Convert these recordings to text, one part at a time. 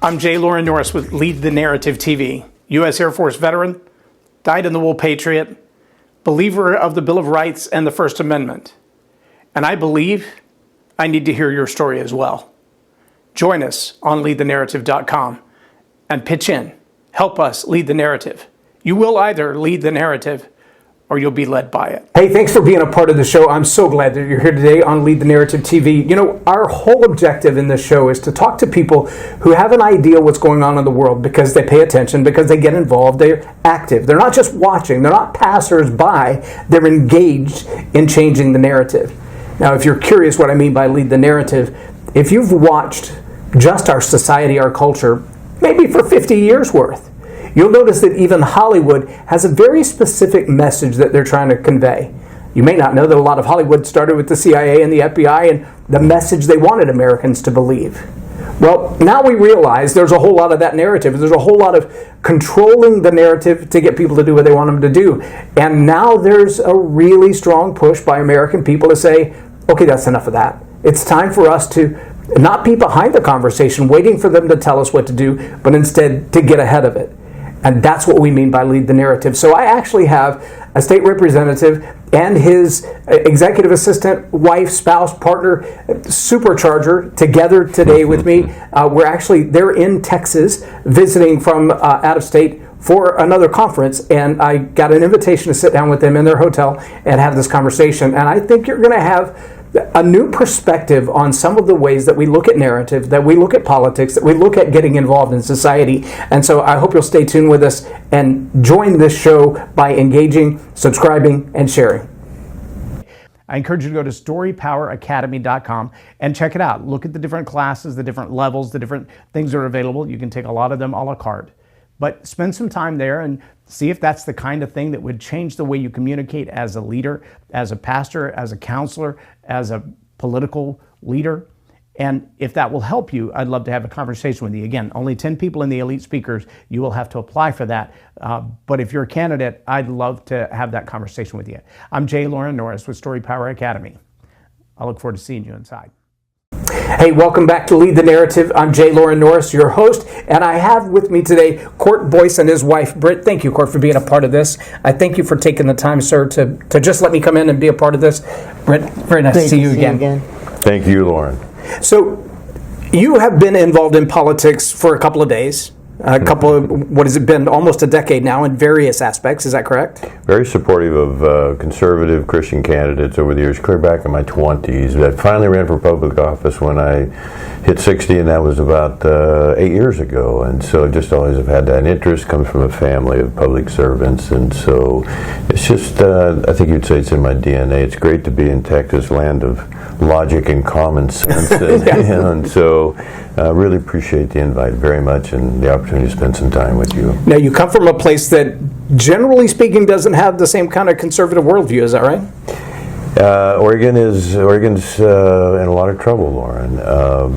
I'm J Loren Norris with Lead the Narrative TV, U.S. Air Force veteran, dyed-in-the-wool patriot, believer of the Bill of Rights and the First Amendment. And I believe I need to hear your story as well. Join us on leadthenarrative.com and pitch in. Help us lead the narrative. You will either lead the narrative or you'll be led by it. Hey, thanks for being a part of the show. I'm so glad that you're here today on Lead the Narrative TV. You know, our whole objective in this show is to talk to people who have an idea what's going on in the world because they pay attention, because they get involved, they're active. They're not just watching, they're not passers-by, they're engaged in changing the narrative. Now, if you're curious what I mean by lead the narrative, if you've watched just our society, our culture, maybe for 50 years worth, you'll notice that even Hollywood has a very specific message that they're trying to convey. You may not know that a lot of Hollywood started with the CIA and the FBI and the message they wanted Americans to believe. Well, now we realize there's a whole lot of that narrative. There's a whole lot of controlling the narrative to get people to do what they want them to do. And now there's a really strong push by American people to say, okay, that's enough of that. It's time for us to not be behind the conversation, waiting for them to tell us what to do, but instead to get ahead of it. And that's what we mean by lead the narrative. So I actually have a state representative and his executive assistant, wife, spouse, partner, supercharger together today with me. They're in Texas visiting from out of state for another conference, and I got an invitation to sit down with them in their hotel and have this conversation. And I think you're going to have a new perspective on some of the ways that we look at narrative, that we look at politics, that we look at getting involved in society. And so I hope you'll stay tuned with us and join this show by engaging, subscribing, and sharing. I encourage you to go to storypoweracademy.com and check it out. Look at the different classes, the different levels, the different things that are available. You can take a lot of them a la carte. But spend some time there and see if that's the kind of thing that would change the way you communicate as a leader, as a pastor, as a counselor, as a political leader. And if that will help you, I'd love to have a conversation with you. Again, only 10 people in the elite speakers. You will have to apply for that. But if you're a candidate, I'd love to have that conversation with you. I'm J Loren Norris with Story Power Academy. I look forward to seeing you inside. Hey, welcome back to Lead the Narrative. I'm J Loren Norris, your host, and I have with me today Court Boice and his wife, Britt. Thank you, Court, for being a part of this. I thank you for taking the time, sir, to just let me come in and be a part of this. Britt, very nice to see you again. Thank you, Lauren. So, you have been involved in politics for a couple of days. What has it been, almost a decade now in various aspects, is that correct? Very supportive of conservative Christian candidates over the years, clear back in my 20s. I finally ran for public office when I hit 60, and that was about 8 years ago. And so just always have had that interest, comes from a family of public servants. And so it's just, I think you'd say it's in my DNA. It's great to be in Texas, land of logic and common sense. And so I really appreciate the invite very much and the opportunity to spend some time with you. Now, you come from a place that, generally speaking, doesn't have the same kind of conservative worldview, is that right? Oregon's in a lot of trouble, Lauren.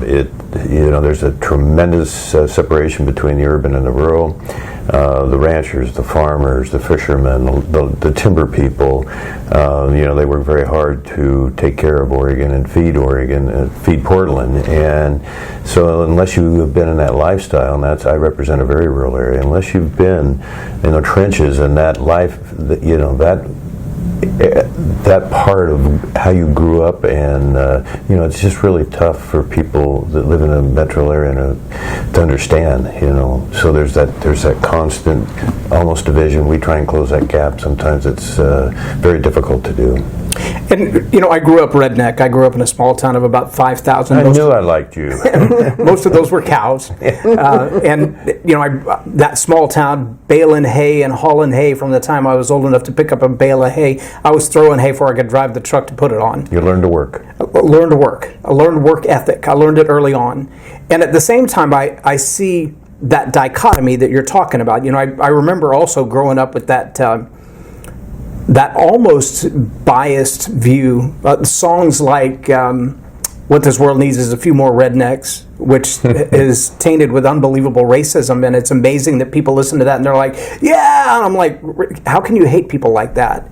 There's a tremendous separation between the urban and the rural. The ranchers, the farmers, the fishermen, the timber people, they work very hard to take care of Oregon and feed Portland. And so unless you have been in that lifestyle, and I represent a very rural area, unless you've been in the trenches and that life, that part of how you grew up, and it's just really tough for people that live in a metro area to understand. So there's that constant, almost division. We try and close that gap. Sometimes it's very difficult to do. And I grew up redneck. I grew up in a small town of about 5,000. I knew I liked you. Most of those were cows, that small town, baling hay and hauling hay from the time I was old enough to pick up a bale of hay. I was throwing hay before I could drive the truck to put it on. You learned to work. I learned work ethic. I learned it early on. And at the same time, I see that dichotomy that you're talking about. I remember also growing up with that almost biased view. Songs like What This World Needs Is a Few More Rednecks, which is tainted with unbelievable racism, and it's amazing that people listen to that and they're like, yeah, and I'm like, how can you hate people like that?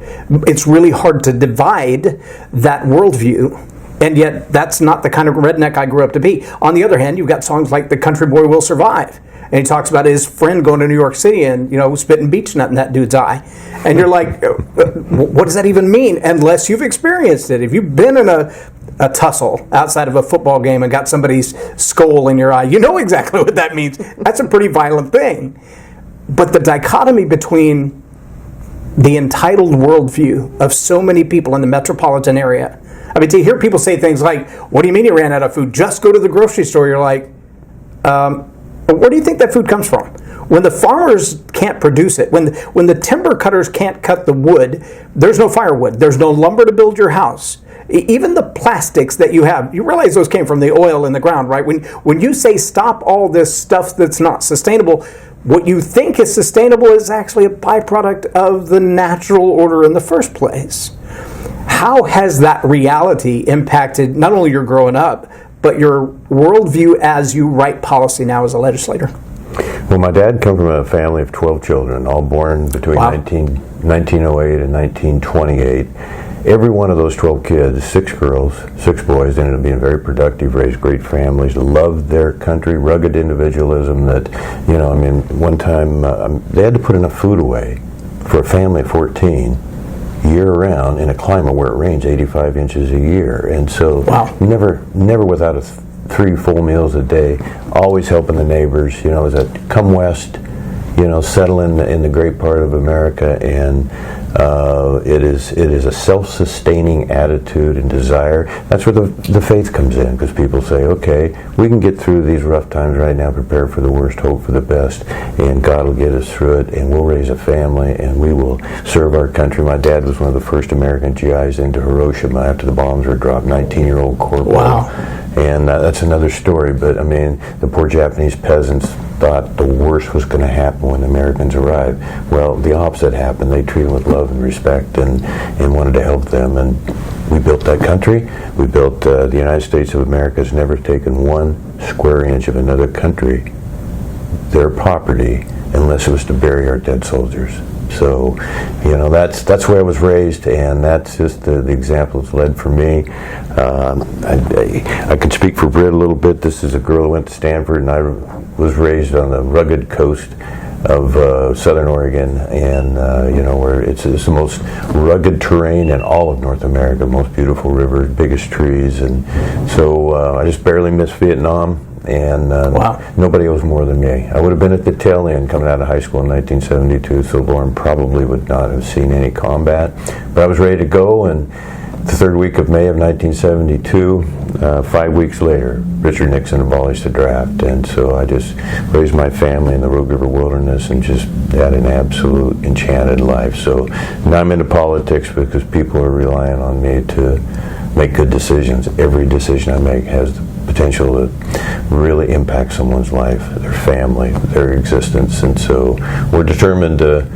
It's really hard to divide that worldview And yet, that's not the kind of redneck I grew up to be. On the other hand, you've got songs like The Country Boy Will Survive. And he talks about his friend going to New York City and, spitting beach nut in that dude's eye. And you're like, what does that even mean? Unless you've experienced it. If you've been in a tussle outside of a football game and got somebody's skull in your eye, you know exactly what that means. That's a pretty violent thing. But the dichotomy between the entitled worldview of so many people in the metropolitan area, I mean, to hear people say things like, what do you mean you ran out of food? Just go to the grocery store. You're like, where do you think that food comes from? When the farmers can't produce it, when the timber cutters can't cut the wood, there's no firewood. There's no lumber to build your house. Even the plastics that you have, you realize those came from the oil in the ground, right? When you say stop all this stuff that's not sustainable, what you think is sustainable is actually a byproduct of the natural order in the first place. How has that reality impacted not only your growing up, but your worldview as you write policy now as a legislator? Well, my dad come from a family of 12 children, all born between 1908 and 1928. Every one of those 12 kids, 6 girls, 6 boys, ended up being very productive, raised great families, loved their country, rugged individualism that, one time they had to put enough food away for a family of 14 year-round in a climate where it rains 85 inches a year. And so never without 3 full meals a day, always helping the neighbors, is that come west, settle in the great part of America, and it is a self-sustaining attitude and desire. That's where the faith comes in, because people say, okay, we can get through these rough times right now, prepare for the worst, hope for the best, and God will get us through it, and we'll raise a family, and we will serve our country. My dad was one of the first American GIs into Hiroshima after the bombs were dropped, 19-year-old corporal. Wow. And that's another story, but I mean, the poor Japanese peasants thought the worst was going to happen when the Americans arrived. Well, the opposite happened. They treated them with love and respect and wanted to help them. And we built that country. We built the United States of America has never taken 1 square inch of another country, their property, unless it was to bury our dead soldiers. So, that's where I was raised, and that's just the example that's led for me. I can speak for Britt a little bit. This is a girl who went to Stanford, and I was raised on the rugged coast of southern Oregon, and where it's the most rugged terrain in all of North America, most beautiful rivers, biggest trees, and so I just barely missed Vietnam. And nobody owes more than me. I would have been at the tail end coming out of high school in 1972, so Lauren probably would not have seen any combat. But I was ready to go, and the 3rd week of May of 1972, 5 weeks later, Richard Nixon abolished the draft. And so I just raised my family in the Rogue River Wilderness and just had an absolute enchanted life. So now I'm into politics because people are relying on me to make good decisions. Every decision I make has the potential to really impact someone's life, their family, their existence, and so we're determined to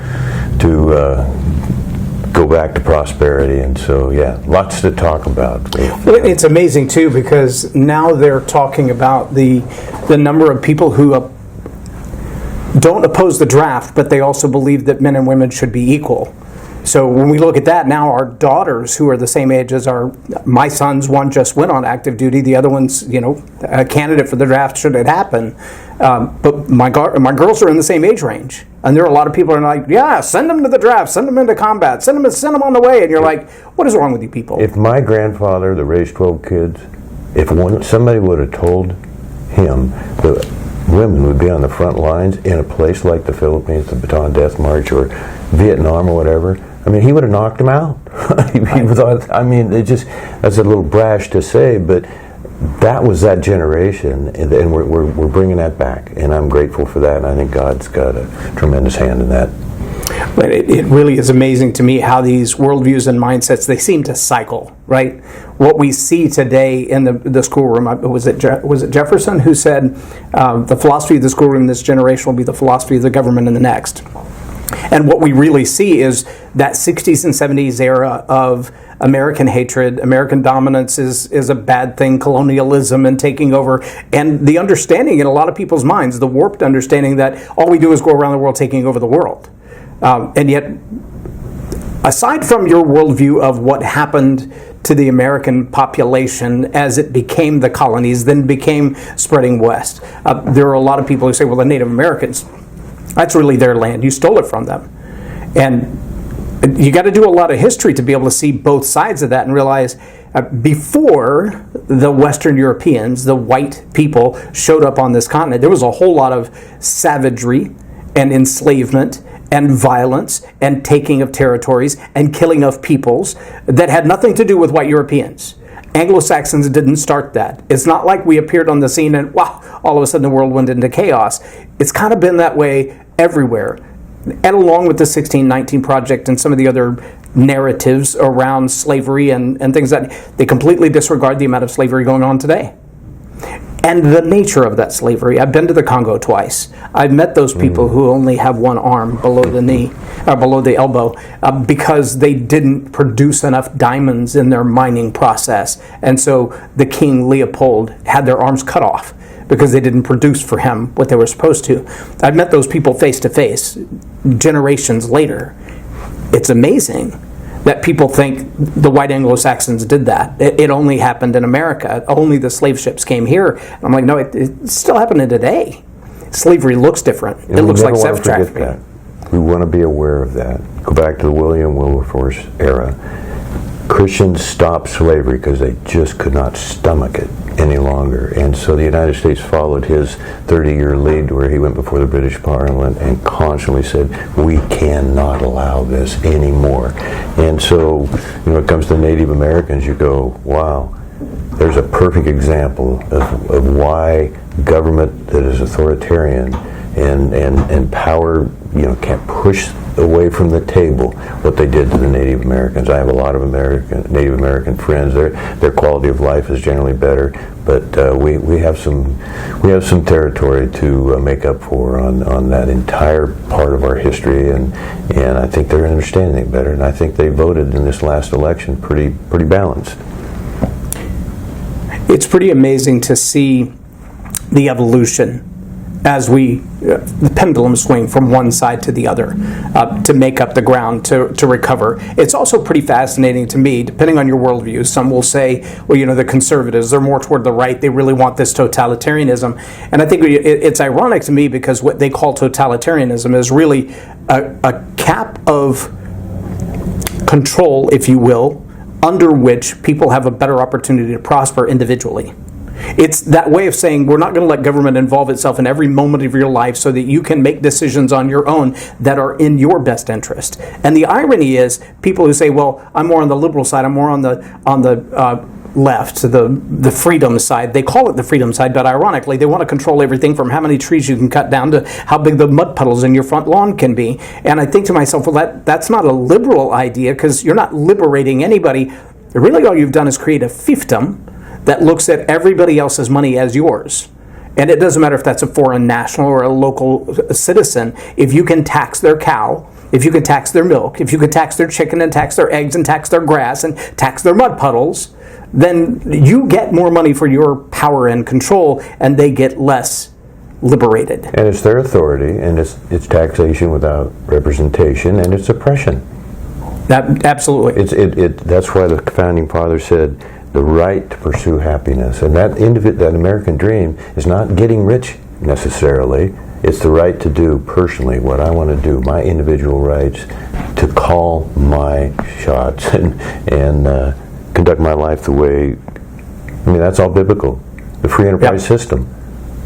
go back to prosperity. And so, lots to talk about. Well, it's amazing too, because now they're talking about the number of people who don't oppose the draft, but they also believe that men and women should be equal. So when we look at that now, our daughters, who are the same age as my sons, one just went on active duty, the other one's, a candidate for the draft should it happen. But my girls are in the same age range, and there are a lot of people who are like, yeah, send them to the draft, send them into combat, send them on the way, and you're like, what is wrong with you people? If my grandfather that raised 12 kids, if somebody would have told him that women would be on the front lines in a place like the Philippines, the Bataan Death March, or Vietnam or whatever, I mean, he would have knocked him out. That's a little brash to say, but that was that generation, and we're bringing that back, and I'm grateful for that, and I think God's got a tremendous hand in that. But it really is amazing to me how these worldviews and mindsets, they seem to cycle, right? What we see today in the schoolroom, was it Jefferson who said, the philosophy of the schoolroom this generation will be the philosophy of the government in the next. And what we really see is that 60s and 70s era of American hatred, American dominance is a bad thing, colonialism and taking over, and the understanding in a lot of people's minds, the warped understanding that all we do is go around the world taking over the world. And yet, Aside from your worldview of what happened to the American population as it became the colonies, then became spreading west, there are a lot of people who say, well, the Native Americans, that's really their land. You stole it from them. And you got to do a lot of history to be able to see both sides of that and realize before the Western Europeans, the white people, showed up on this continent, there was a whole lot of savagery and enslavement and violence and taking of territories and killing of peoples that had nothing to do with white Europeans. Anglo-Saxons didn't start that. It's not like we appeared on the scene and, wow, all of a sudden the world went into chaos. It's kind of been that way everywhere. And along with the 1619 Project and some of the other narratives around slavery and things that they completely disregard the amount of slavery going on today. And the nature of that slavery. I've been to the Congo twice. I've met those people who only have one arm below the knee, or below the elbow, because they didn't produce enough diamonds in their mining process. And so the King Leopold had their arms cut off because they didn't produce for him what they were supposed to. I've met those people face to face generations later. It's amazing that people think the white Anglo-Saxons did that. It only happened in America. Only the slave ships came here. I'm like, no, it's still happening today. Slavery looks different. And it looks like sex trafficking. that. We want to be aware of that. Go back to the William Wilberforce era. Christians stopped slavery because they just could not stomach it any longer. And so the United States followed his 30-year lead where he went before the British Parliament and constantly said, we cannot allow this anymore. And so, when it comes to Native Americans, you go, wow, there's a perfect example of why government that is authoritarian and power, can't push away from the table what they did to the Native Americans. I have a lot of Native American friends. Their quality of life is generally better, but we have some territory to make up for on that entire part of our history, and I think they're understanding it better. And I think they voted in this last election pretty balanced. It's pretty amazing to see the evolution as the pendulum swing from one side to the other to make up the ground, to recover. It's also pretty fascinating to me, depending on your worldview. Some will say, well, the conservatives, they're more toward the right. They really want this totalitarianism. And I think it's ironic to me because what they call totalitarianism is really a cap of control, if you will, under which people have a better opportunity to prosper individually. It's that way of saying we're not going to let government involve itself in every moment of your life so that you can make decisions on your own that are in your best interest. And the irony is people who say, well, I'm more on the liberal side, I'm more on the left, the freedom side. They call it the freedom side, but ironically, they want to control everything from how many trees you can cut down to how big the mud puddles in your front lawn can be. And I think to myself, well, that's not a liberal idea because you're not liberating anybody. Really, all you've done is create a fiefdom that looks at everybody else's money as yours. And it doesn't matter if that's a foreign national or a local citizen. If you can tax their cow, if you can tax their milk, if you can tax their chicken and tax their eggs and tax their grass and tax their mud puddles, then you get more money for your power and control, and they get less liberated. And it's their authority, and it's taxation without representation, and it's oppression. Absolutely. That's why the founding fathers said, the right to pursue happiness. And that American dream is not getting rich necessarily. It's the right to do personally what I want to do, my individual rights, to call my shots and conduct my life the way, that's all biblical. The free enterprise system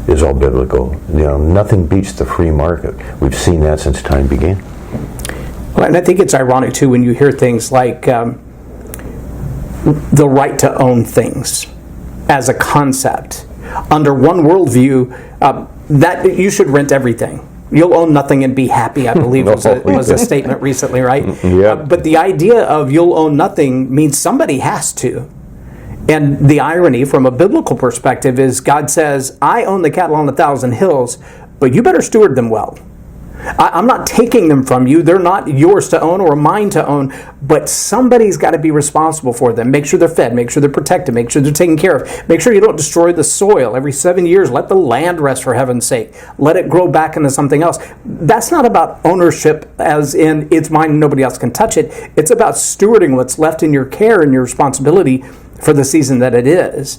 is all biblical. Nothing beats the free market. We've seen that since time began. Well, and I think it's ironic, too, when you hear things like the right to own things as a concept. Under one worldview, that you should rent everything. You'll own nothing and be happy, I believe, was a statement recently, right? Yeah. But the idea of you'll own nothing means somebody has to. And the irony from a biblical perspective is God says, I own the cattle on 1,000 hills, but you better steward them well. I'm not taking them from you. They're not yours to own or mine to own, but somebody's got to be responsible for them. Make sure they're fed, make sure they're protected, make sure they're taken care of. Make sure you don't destroy the soil. Every 7 years, let the land rest, for heaven's sake. Let it grow back into something else. That's not about ownership as in it's mine and nobody else can touch it. It's about stewarding what's left in your care and your responsibility for the season that it is.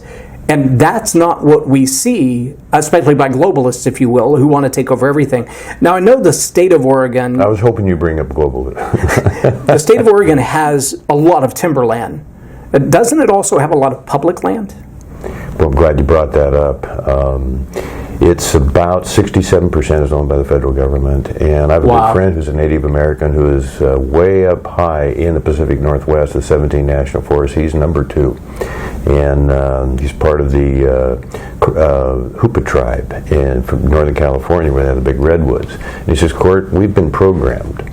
And that's not what we see, especially by globalists, if you will, who want to take over everything. Now, I know the state of Oregon... I was hoping you bring up globalism. The state of Oregon has a lot of timberland. Doesn't it also have a lot of public land? Well, I'm glad you brought that up. It's about 67% is owned by the federal government, and I have a good friend who's a Native American who is way up high in the Pacific Northwest, the 17 National Forests. He's number 2, and he's part of the Hoopa tribe from Northern California, where they have the big redwoods. And he says, Court, we've been programmed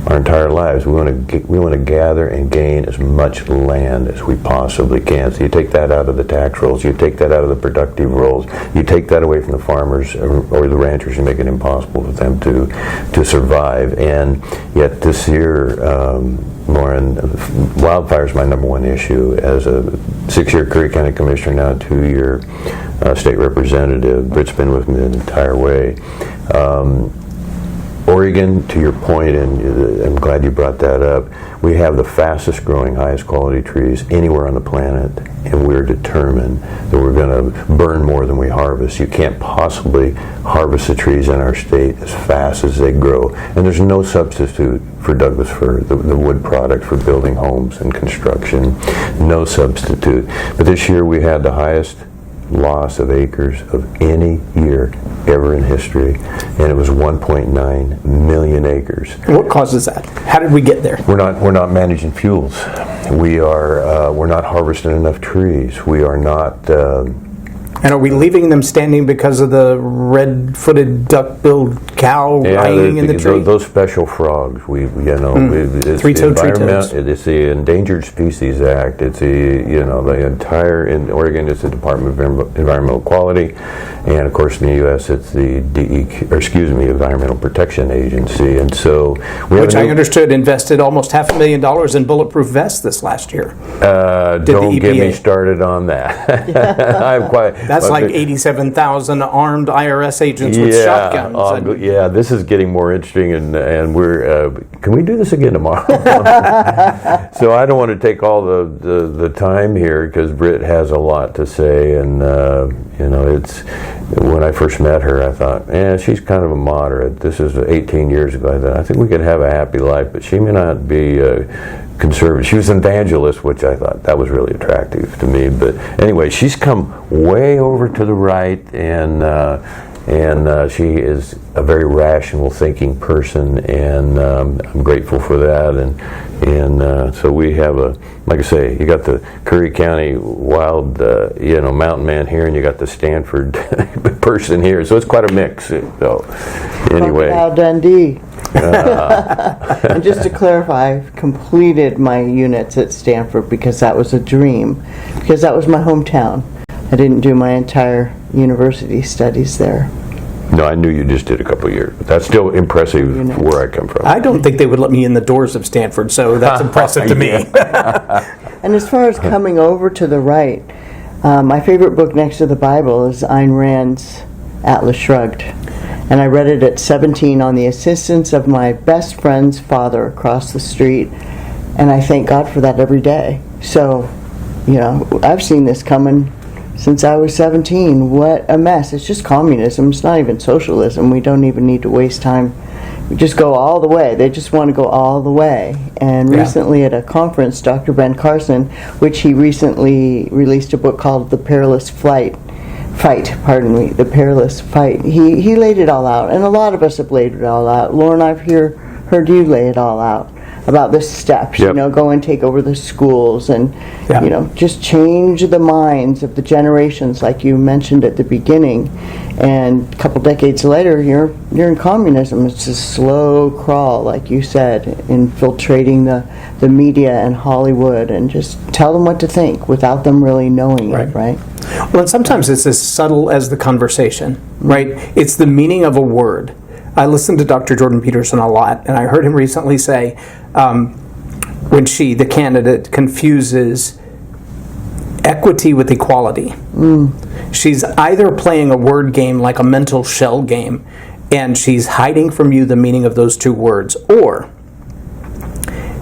our entire lives. We want to gather and gain as much land as we possibly can. So you take that out of the tax rolls, you take that out of the productive rolls, you take that away from the farmers or the ranchers, and make it impossible for them to survive. And yet this year, Loren, wildfire is my number one issue. As a 6-year Curry County Commissioner, now 2-year state representative, Britt's been with me the entire way. Oregon, to your point, and I'm glad you brought that up, we have the fastest growing, highest quality trees anywhere on the planet, and we're determined that we're going to burn more than we harvest. You can't possibly harvest the trees in our state as fast as they grow, and there's no substitute for Douglas fir, the wood product for building homes and construction, no substitute. But this year we had the highest loss of acres of any year ever in history, and it was 1.9 million acres. What causes that? How did we get there? We're not managing fuels. We're not harvesting enough trees. We are not. And are we leaving them standing because of the red-footed duck-billed cow lying in the tree? Those special frogs. It's three-toed trees. It's the Endangered Species Act. It's the entire in Oregon. It's the Department of Environmental Quality, and of course in the U.S. it's the Environmental Protection Agency. And so which I understood invested almost $500,000 in bulletproof vests this last year. Don't get me started on that. I'm quite. That's like 87,000 armed IRS agents with shotguns. This is getting more interesting, and we're. Can we do this again tomorrow? So I don't want to take all the time here because Britt has a lot to say, and it's when I first met her, I thought, she's kind of a moderate. This is 18 years ago. I thought, I think we could have a happy life, but she may not be conservative. She was an evangelist, which I thought that was really attractive to me. But anyway, she's come way over to the right, and she is a very rational thinking person, and I'm grateful for that. And so we have like I say, you got the Curry County wild, mountain man here, and you got the Stanford person here. So it's quite a mix. So anyway, Crocodile Dundee. And just to clarify, I've completed my units at Stanford because that was a dream, because that was my hometown. I didn't do my entire university studies there. No, I knew you just did a couple of years. But that's still impressive for where I come from. I don't think they would let me in the doors of Stanford, so that's impressive to me. And as far as coming over to the right, my favorite book next to the Bible is Ayn Rand's Atlas Shrugged. And I read it at 17 on the assistance of my best friend's father across the street. And I thank God for that every day. So, I've seen this coming since I was 17. What a mess. It's just communism. It's not even socialism. We don't even need to waste time. We just go all the way. They just want to go all the way. And recently at a conference, Dr. Ben Carson, which he recently released a book called The Perilous Fight, The Perilous Fight. He laid it all out, and a lot of us have laid it all out. Loren, I've heard you lay it all out about the steps, go and take over the schools and, just change the minds of the generations like you mentioned at the beginning. And a couple decades later, you're in communism. It's a slow crawl, like you said, infiltrating the media and Hollywood and just tell them what to think without them really knowing it, right? Well, and sometimes it's as subtle as the conversation, right? It's the meaning of a word. I listen to Dr. Jordan Peterson a lot, and I heard him recently say, when she, the candidate, confuses equity with equality, she's either playing a word game like a mental shell game, and she's hiding from you the meaning of those two words, or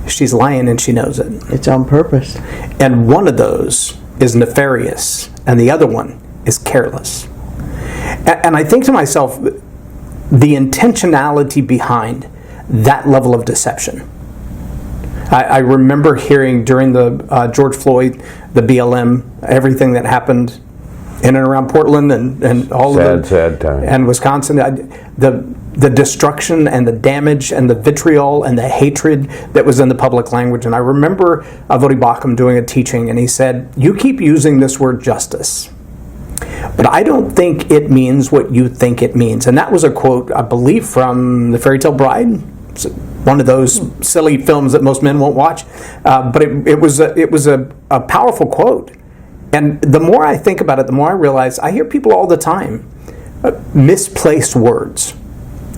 she's lying and she knows it. It's on purpose. And one of those is nefarious, and the other one is careless. And I think to myself, the intentionality behind that level of deception. I remember hearing during the George Floyd, the BLM, everything that happened in and around Portland and all of the sad time, and Wisconsin, the destruction and the damage and the vitriol and the hatred that was in the public language. And I remember Vodi Bakum doing a teaching, and he said, "You keep using this word justice, but I don't think it means what you think it means." And that was a quote, I believe, from The Fairy Tale Bride. It's one of those silly films that most men won't watch, but it was a powerful quote. And the more I think about it, the more I realize I hear people all the time misplace words.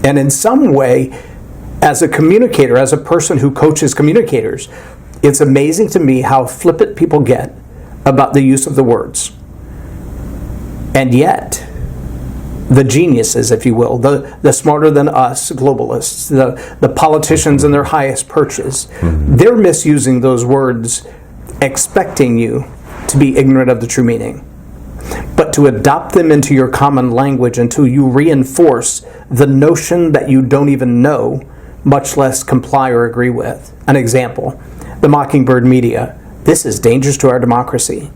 And in some way, as a communicator, as a person who coaches communicators, it's amazing to me how flippant people get about the use of the words. And yet, the geniuses, if you will, the smarter than us globalists, the politicians in their highest perches, they're misusing those words, expecting you to be ignorant of the true meaning. But to adopt them into your common language until you reinforce the notion that you don't even know, much less comply or agree with. An example, the Mockingbird media. This is dangerous to our democracy.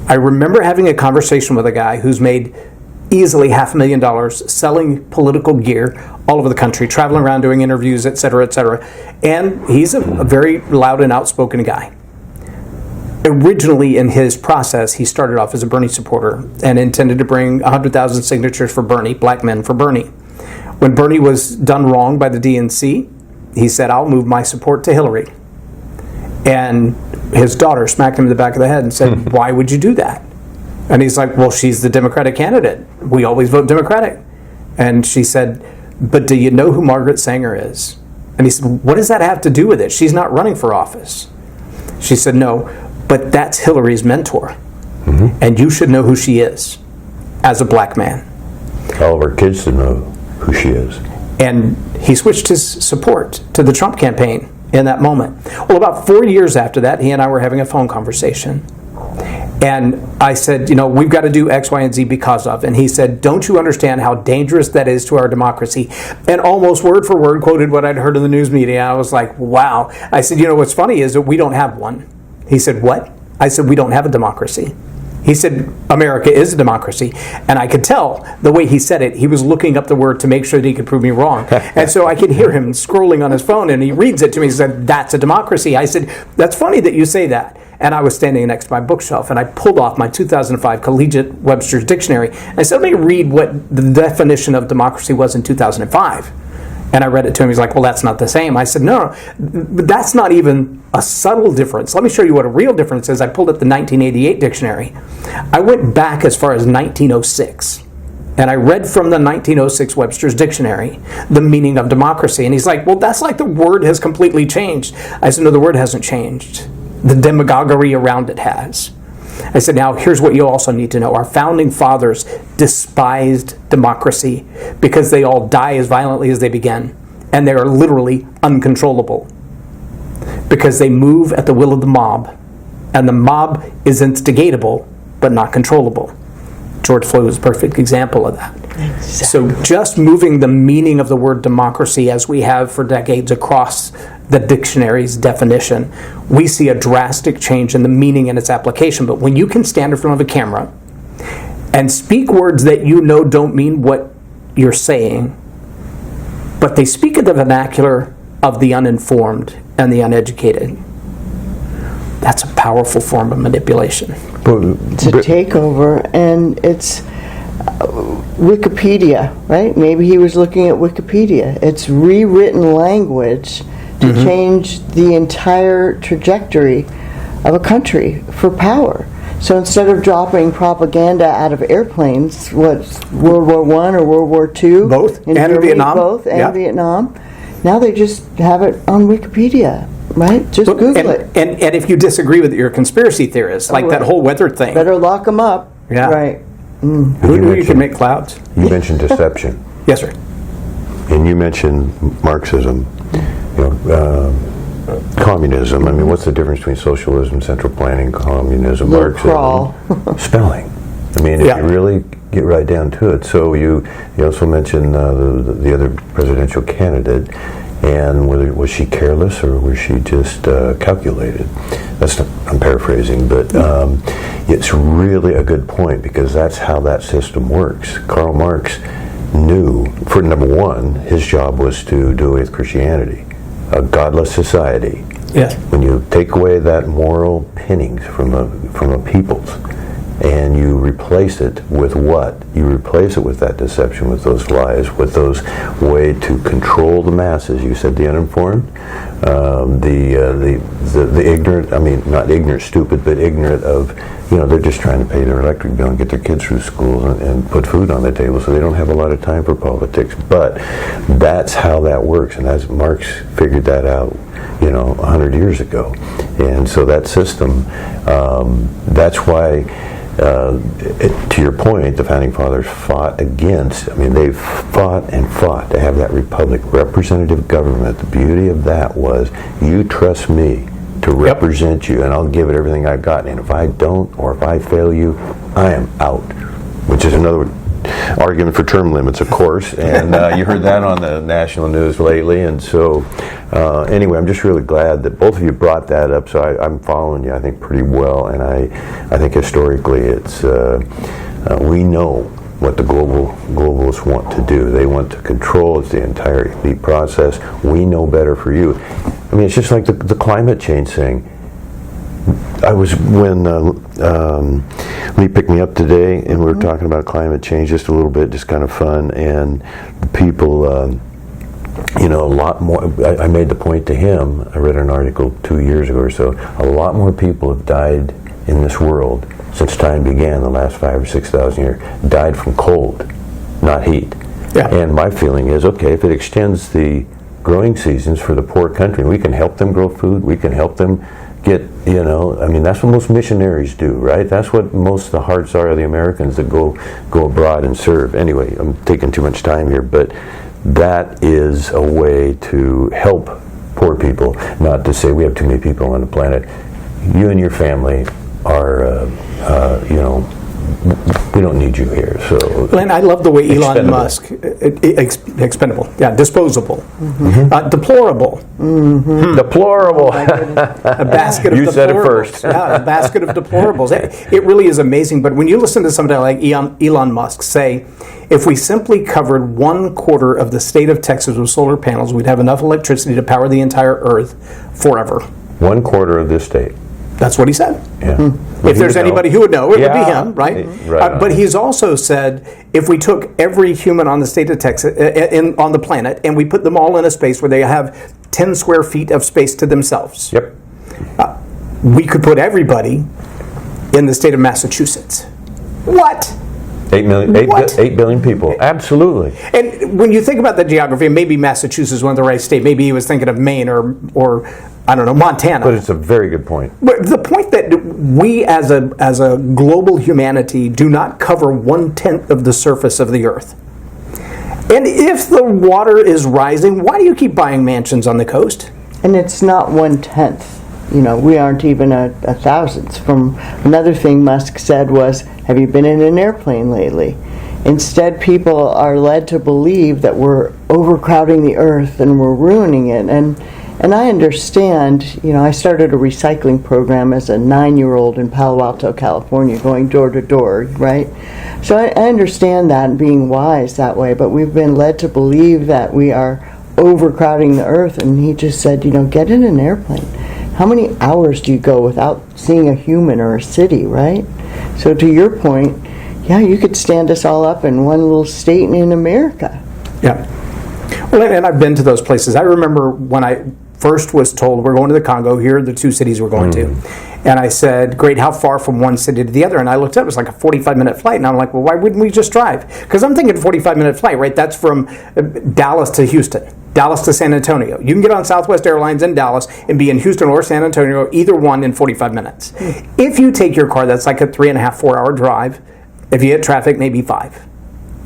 I remember having a conversation with a guy who's made easily $500,000 selling political gear all over the country, traveling around doing interviews, et cetera, and he's a very loud and outspoken guy. Originally in his process, he started off as a Bernie supporter and intended to bring 100,000 signatures for Bernie, black men for Bernie. When Bernie was done wrong by the DNC, he said, "I'll move my support to Hillary." And his daughter smacked him in the back of the head and said, "Why would you do that?" And he's like, "Well, she's the Democratic candidate. We always vote Democratic." And she said, "But do you know who Margaret Sanger is?" And he said, "What does that have to do with it? She's not running for office." She said, "No, but that's Hillary's mentor. And you should know who she is as a black man." All of our kids should know who she is. And he switched his support to the Trump campaign in that moment. Well, about 4 years after that, he and I were having a phone conversation. And I said, we've got to do X, Y, and Z because of. And he said, "Don't you understand how dangerous that is to our democracy?" And almost word for word quoted what I'd heard in the news media. I was like, wow. I said, what's funny is that we don't have one. He said, "What?" I said, "We don't have a democracy." He said, "America is a democracy." And I could tell the way he said it, he was looking up the word to make sure that he could prove me wrong. And so I could hear him scrolling on his phone, and he reads it to me. He said, "That's a democracy." I said, "That's funny that you say that." And I was standing next to my bookshelf, and I pulled off my 2005 Collegiate Webster's Dictionary. And I said, "Let me read what the definition of democracy was in 2005. And I read it to him. He's like, "Well, that's not the same." I said, no, but that's not even a subtle difference. Let me show you what a real difference is. I pulled up the 1988 dictionary. I went back as far as 1906. And I read from the 1906 Webster's Dictionary the meaning of democracy. And he's like, "Well, that's like the word has completely changed." I said, "No, the word hasn't changed. The demagoguery around it has." I said, "Now, here's what you also need to know. Our founding fathers despised democracy because they all die as violently as they begin. And they are literally uncontrollable because they move at the will of the mob. And the mob is instigatable, but not controllable." George Floyd was a perfect example of that. Exactly. So just moving the meaning of the word democracy as we have for decades across the dictionary's definition, we see a drastic change in the meaning and its application. But when you can stand in front of a camera and speak words that don't mean what you're saying, but they speak in the vernacular of the uninformed and the uneducated, that's a powerful form of manipulation. It's a takeover, and it's Wikipedia, right? Maybe he was looking at Wikipedia. It's rewritten language to change the entire trajectory of a country for power. So instead of dropping propaganda out of airplanes, what's World War I or World War II? Both. In And Germany, Vietnam. Both, and Yeah. Vietnam. Now they just have it on Wikipedia, right? Just Google it. And if you disagree with your conspiracy theorists, like that right. whole weather thing, Better lock them up. Yeah. Right. who knew you could make clouds? You mentioned deception. Yes, sir. And you mentioned Marxism, communism. I mean, what's the difference between socialism, central planning, communism, Little Marxism? crawl. Spelling. I mean, if Yeah. you really get right down to it. So you also mentioned the other presidential candidate, and was she careless or was she just calculated? I'm paraphrasing, but it's really a good point, because that's how that system works. Karl Marx knew, for number one, his job was to do away with Christianity, a godless society. Yes. When you take away that moral pinnings from a people's, and you replace it with what? You replace it with that deception, with those lies, with those way to control the masses. You said the uninformed, the ignorant. I mean, not ignorant, stupid, but ignorant of. They're just trying to pay their electric bill and get their kids through school and put food on the table, so they don't have a lot of time for politics. But that's how that works, and as Marx figured that out, 100 years ago. And so that system, that's why, to your point, the Founding Fathers fought against, they fought and fought to have that republic, representative government. The beauty of that was, you trust me to represent you, and I'll give it everything I've got. And if I don't, or if I fail you, I am out. Which is another argument for term limits, of course. And you heard that on the national news lately. And so, anyway, I'm just really glad that both of you brought that up. So I'm following you, I think, pretty well. And I think historically, it's we know what the globalists want to do. They want to control the entire elite process. We know better for you. It's just like the climate change thing. When Lee picked me up today, and we were talking about climate change just a little bit, just kind of fun, and people, a lot more. I made the point to him. I read an article 2 years ago or so. A lot more people have died in this world since time began, the last 5,000 or 6,000 years, died from cold, not heat. Yeah. And my feeling is, okay, if it extends the growing seasons for the poor country, we can help them grow food, we can help them get, that's what most missionaries do, right? That's what most of the hearts are of the Americans that go abroad and serve. Anyway, I'm taking too much time here, but that is a way to help poor people, not to say we have too many people on the planet. You and your family are, we don't need you here. So, Glenn, I love the way Elon expendable. Musk, expendable, disposable, deplorable, deplorable. a basket of You deplorables. said it first. Yeah, a basket of deplorables. It really is amazing. But when you listen to somebody like Elon Musk say, if we simply covered 1/4 of the state of Texas with solar panels, we'd have enough electricity to power the entire Earth forever. 1/4 of this state. That's what he said. Yeah. If there's anybody who would know, it would be him, right? Right. But he's also said, if we took every human on the state of Texas, on the planet, and we put them all in a space where they have 10 square feet of space to themselves, Yep. We could put everybody in the state of Massachusetts. What? 8 million, What? 8 billion people. Absolutely. And when you think about the geography, maybe Massachusetts wasn't the right state. Maybe he was thinking of Maine or I don't know, Montana. But it's a very good point. But the point that we as a global humanity do not cover 1/10 of the surface of the earth. And if the water is rising, why do you keep buying mansions on the coast? And it's not 1/10. We aren't even a thousandth. From another thing Musk said was, have you been in an airplane lately? Instead, people are led to believe that we're overcrowding the earth and we're ruining it. And I understand, I started a recycling program as a 9-year-old in Palo Alto, California, going door to door, right? So I understand that and being wise that way, but we've been led to believe that we are overcrowding the earth. And he just said, get in an airplane. How many hours do you go without seeing a human or a city, right? So to your point, yeah, you could stand us all up in one little state in America. Yeah. Well, and I've been to those places. I remember when I first was told we're going to the Congo, here are the 2 cities we're going to. And I said, great, how far from one city to the other? And I looked up, it was like a 45-minute flight. And I'm like, well, why wouldn't we just drive? Because I'm thinking 45-minute flight, right? That's from Dallas to Houston, Dallas to San Antonio. You can get on Southwest Airlines in Dallas and be in Houston or San Antonio, either one in 45 minutes. If you take your car, that's like a 3.5, 4-hour drive. If you hit traffic, maybe 5.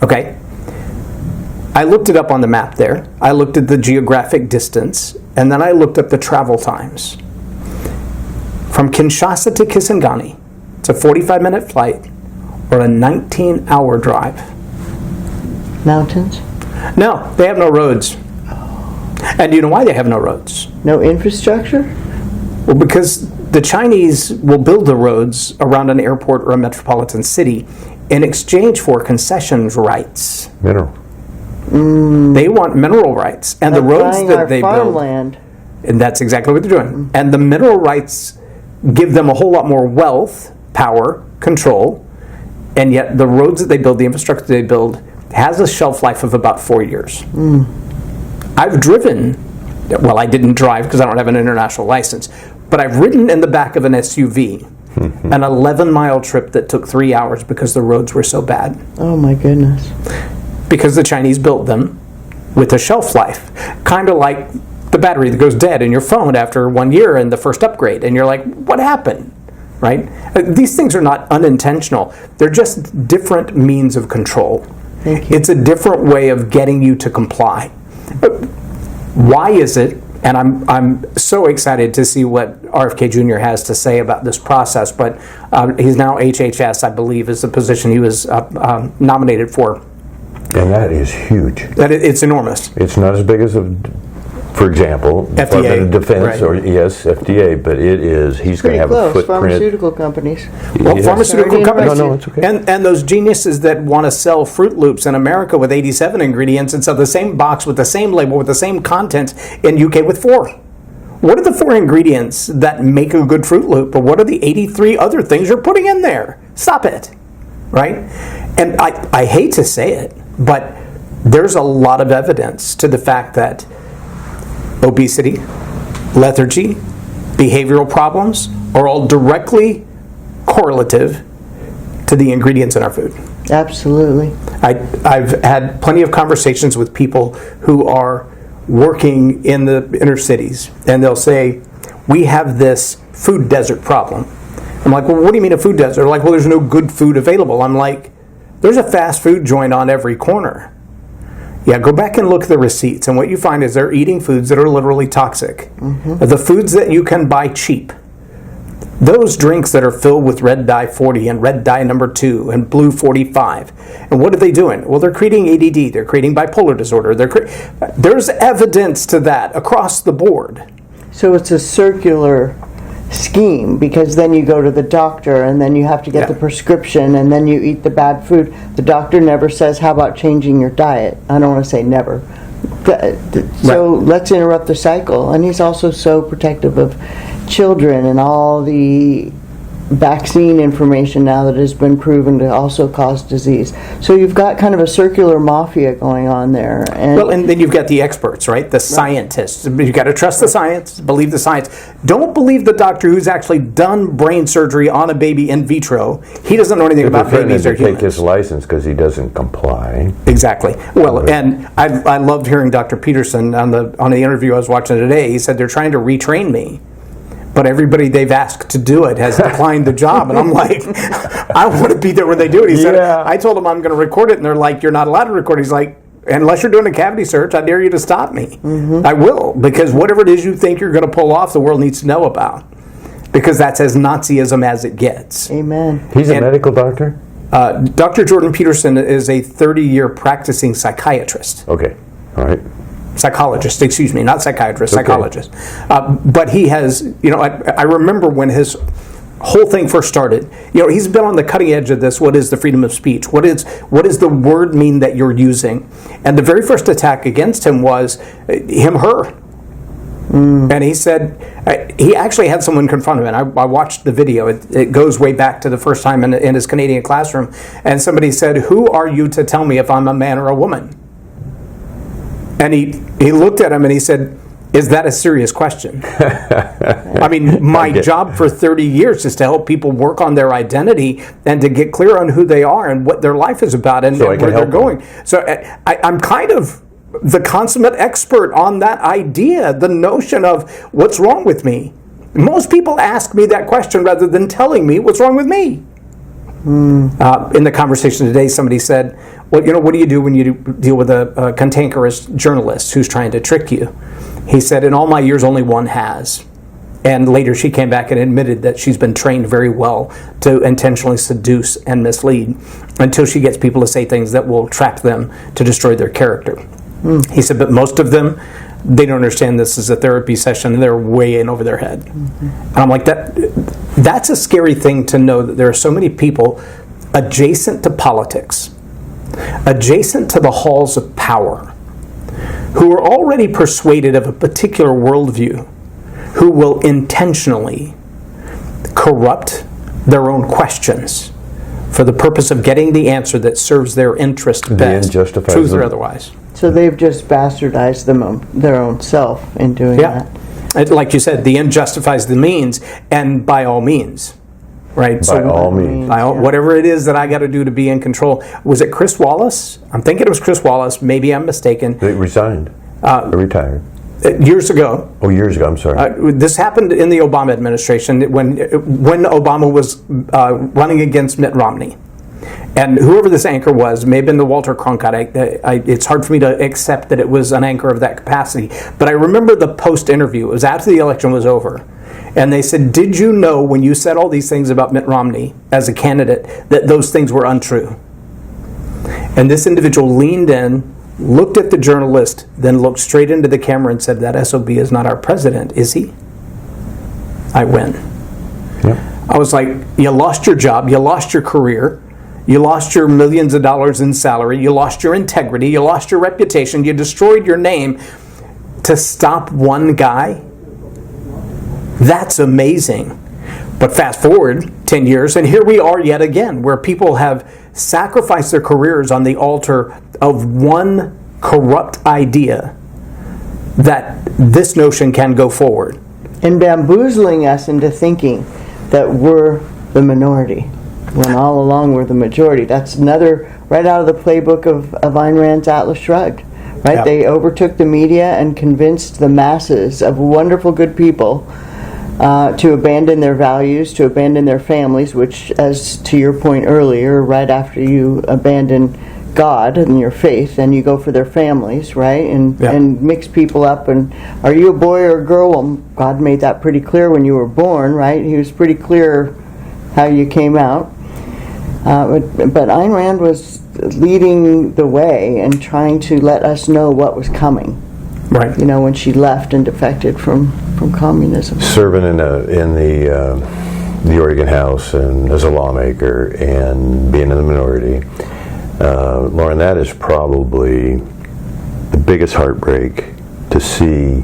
Okay? I looked it up on the map there. I looked at the geographic distance, and then I looked up the travel times. From Kinshasa to Kisangani, it's a 45-minute flight or a 19-hour drive. Mountains? No, they have no roads. And do you know why they have no roads? No infrastructure? Well, because the Chinese will build the roads around an airport or a metropolitan city in exchange for concessions rights. Mineral. They want mineral rights. And the roads that they build... farmland. And that's exactly what they're doing. And the mineral rights give them a whole lot more wealth, power, control, and yet the roads that they build, the infrastructure they build, has a shelf life of about 4 years. I've driven, well, I didn't drive because I don't have an international license, but I've ridden in the back of an SUV, an 11-mile trip that took 3 hours because the roads were so bad. Oh my goodness. Because the Chinese built them with a shelf life. Kind of like the battery that goes dead in your phone after 1 year in the first upgrade, and you're like, what happened? Right? These things are not unintentional. They're just different means of control. Thank you. It's a different way of getting you to comply. Why is it? And I'm so excited to see what RFK Jr. has to say about this process, but he's now HHS, I believe, is the position he was nominated for. And that is huge. It's enormous. It's not as big as for example, FDA, Department of Defense, right. or yes, FDA, but it is, he's going to have a footprint. Pharmaceutical companies. Well, pharmaceutical companies. No, it's okay. And those geniuses that want to sell Fruit Loops in America with 87 ingredients and sell the same box with the same label with the same content in UK with 4. What are the 4 ingredients that make a good Fruit Loop? Or what are the 83 other things you're putting in there? Stop it. Right? And I hate to say it, but there's a lot of evidence to the fact that obesity, lethargy, behavioral problems are all directly correlative to the ingredients in our food. Absolutely. I've had plenty of conversations with people who are working in the inner cities, and they'll say, we have this food desert problem. I'm like, well, what do you mean a food desert? They're like, well, there's no good food available. I'm like, there's a fast food joint on every corner. Yeah, go back and look at the receipts, and what you find is they're eating foods that are literally toxic. The foods that you can buy cheap, those drinks that are filled with red dye 40 and red dye number 2 and blue 45. And what are they doing? Well, they're creating ADD. They're creating bipolar disorder. There's evidence to that across the board. So it's a circular scheme, because then you go to the doctor and then you have to get the prescription and then you eat the bad food. The doctor never says, how about changing your diet? I don't want to say never. So let's interrupt the cycle. And he's also so protective of children and all the vaccine information now that has been proven to also cause disease. So you've got kind of a circular mafia going on there. And then you've got the experts, right? The scientists. You've got to trust the science, believe the science. Don't believe the doctor who's actually done brain surgery on a baby in vitro. He doesn't know anything about babies or humans. Take his license because he doesn't comply. Exactly. Well, and I loved hearing Dr. Peterson on the interview I was watching today. He said they're trying to retrain me, but everybody they've asked to do it has declined the job. And I'm like, I want to be there when they do it. He said, I told them I'm going to record it, and they're like, you're not allowed to record it. He's like, unless you're doing a cavity search, I dare you to stop me. I will, because whatever it is you think you're going to pull off, the world needs to know about, because that's as Nazism as it gets. Amen. He's a medical doctor? Dr. Jordan Peterson is a 30-year practicing psychiatrist. Okay, all right. Psychologist, excuse me, not psychiatrist, psychologist. But he has, I remember when his whole thing first started, he's been on the cutting edge of this. What is the freedom of speech? What is the word mean that you're using? And the very first attack against him was him, her. And he said, he actually had someone confront him, and I watched the video. It goes way back to the first time in his Canadian classroom. And somebody said, who are you to tell me if I'm a man or a woman? And he looked at him and he said, Is that a serious question? I mean, my job for 30 years is to help people work on their identity and to get clear on who they are and what their life is about and where they're going. So I'm kind of the consummate expert on that idea, the notion of what's wrong with me. Most people ask me that question rather than telling me what's wrong with me. In the conversation today, somebody said, well, what do you do when you deal with a cantankerous journalist who's trying to trick you? He said, in all my years, only one has. And later she came back and admitted that she's been trained very well to intentionally seduce and mislead until she gets people to say things that will trap them to destroy their character. He said, but most of them, they don't understand this is a therapy session and they're way in over their head. And I'm like, that's a scary thing to know, that there are so many people adjacent to politics, adjacent to the halls of power, who are already persuaded of a particular worldview, who will intentionally corrupt their own questions for the purpose of getting the answer that serves their interest best, truth or otherwise. So they've just bastardized their own self in doing that. Like you said, the end justifies the means, and by all means. Right? By all means. Whatever it is that I got to do to be in control. Was it Chris Wallace? I'm thinking it was Chris Wallace. Maybe I'm mistaken. They resigned. Retired. Years ago. Oh, years ago. I'm sorry. This happened in the Obama administration when Obama was running against Mitt Romney. And whoever this anchor was, may have been the Walter Cronkite. It's hard for me to accept that it was an anchor of that capacity. But I remember the post-interview. It was after the election was over. And they said, did you know when you said all these things about Mitt Romney as a candidate that those things were untrue? And this individual leaned in, looked at the journalist, then looked straight into the camera and said, that SOB is not our president, is he? I win. Yep. I was like, you lost your job, you lost your career, you lost your millions of dollars in salary, you lost your integrity, you lost your reputation, you destroyed your name to stop one guy. That's amazing. But fast forward 10 years, and here we are yet again, where people have sacrificed their careers on the altar of one corrupt idea that this notion can go forward. And bamboozling us into thinking that we're the minority, when all along we're the majority. That's another, right out of the playbook of Ayn Rand's Atlas Shrugged. Right? Yep. They overtook the media and convinced the masses of wonderful, good people to abandon their values, to abandon their families, which, as to your point earlier, right after you abandon God and your faith, then you go for their families, right? And mix people up. And are you a boy or a girl? Well, God made that pretty clear when you were born, right? He was pretty clear how you came out. But Ayn Rand was leading the way and trying to let us know what was coming. Right. You know, when she left and defected from communism. Serving in the Oregon House and as a lawmaker and being in the minority, Loren, that is probably the biggest heartbreak to see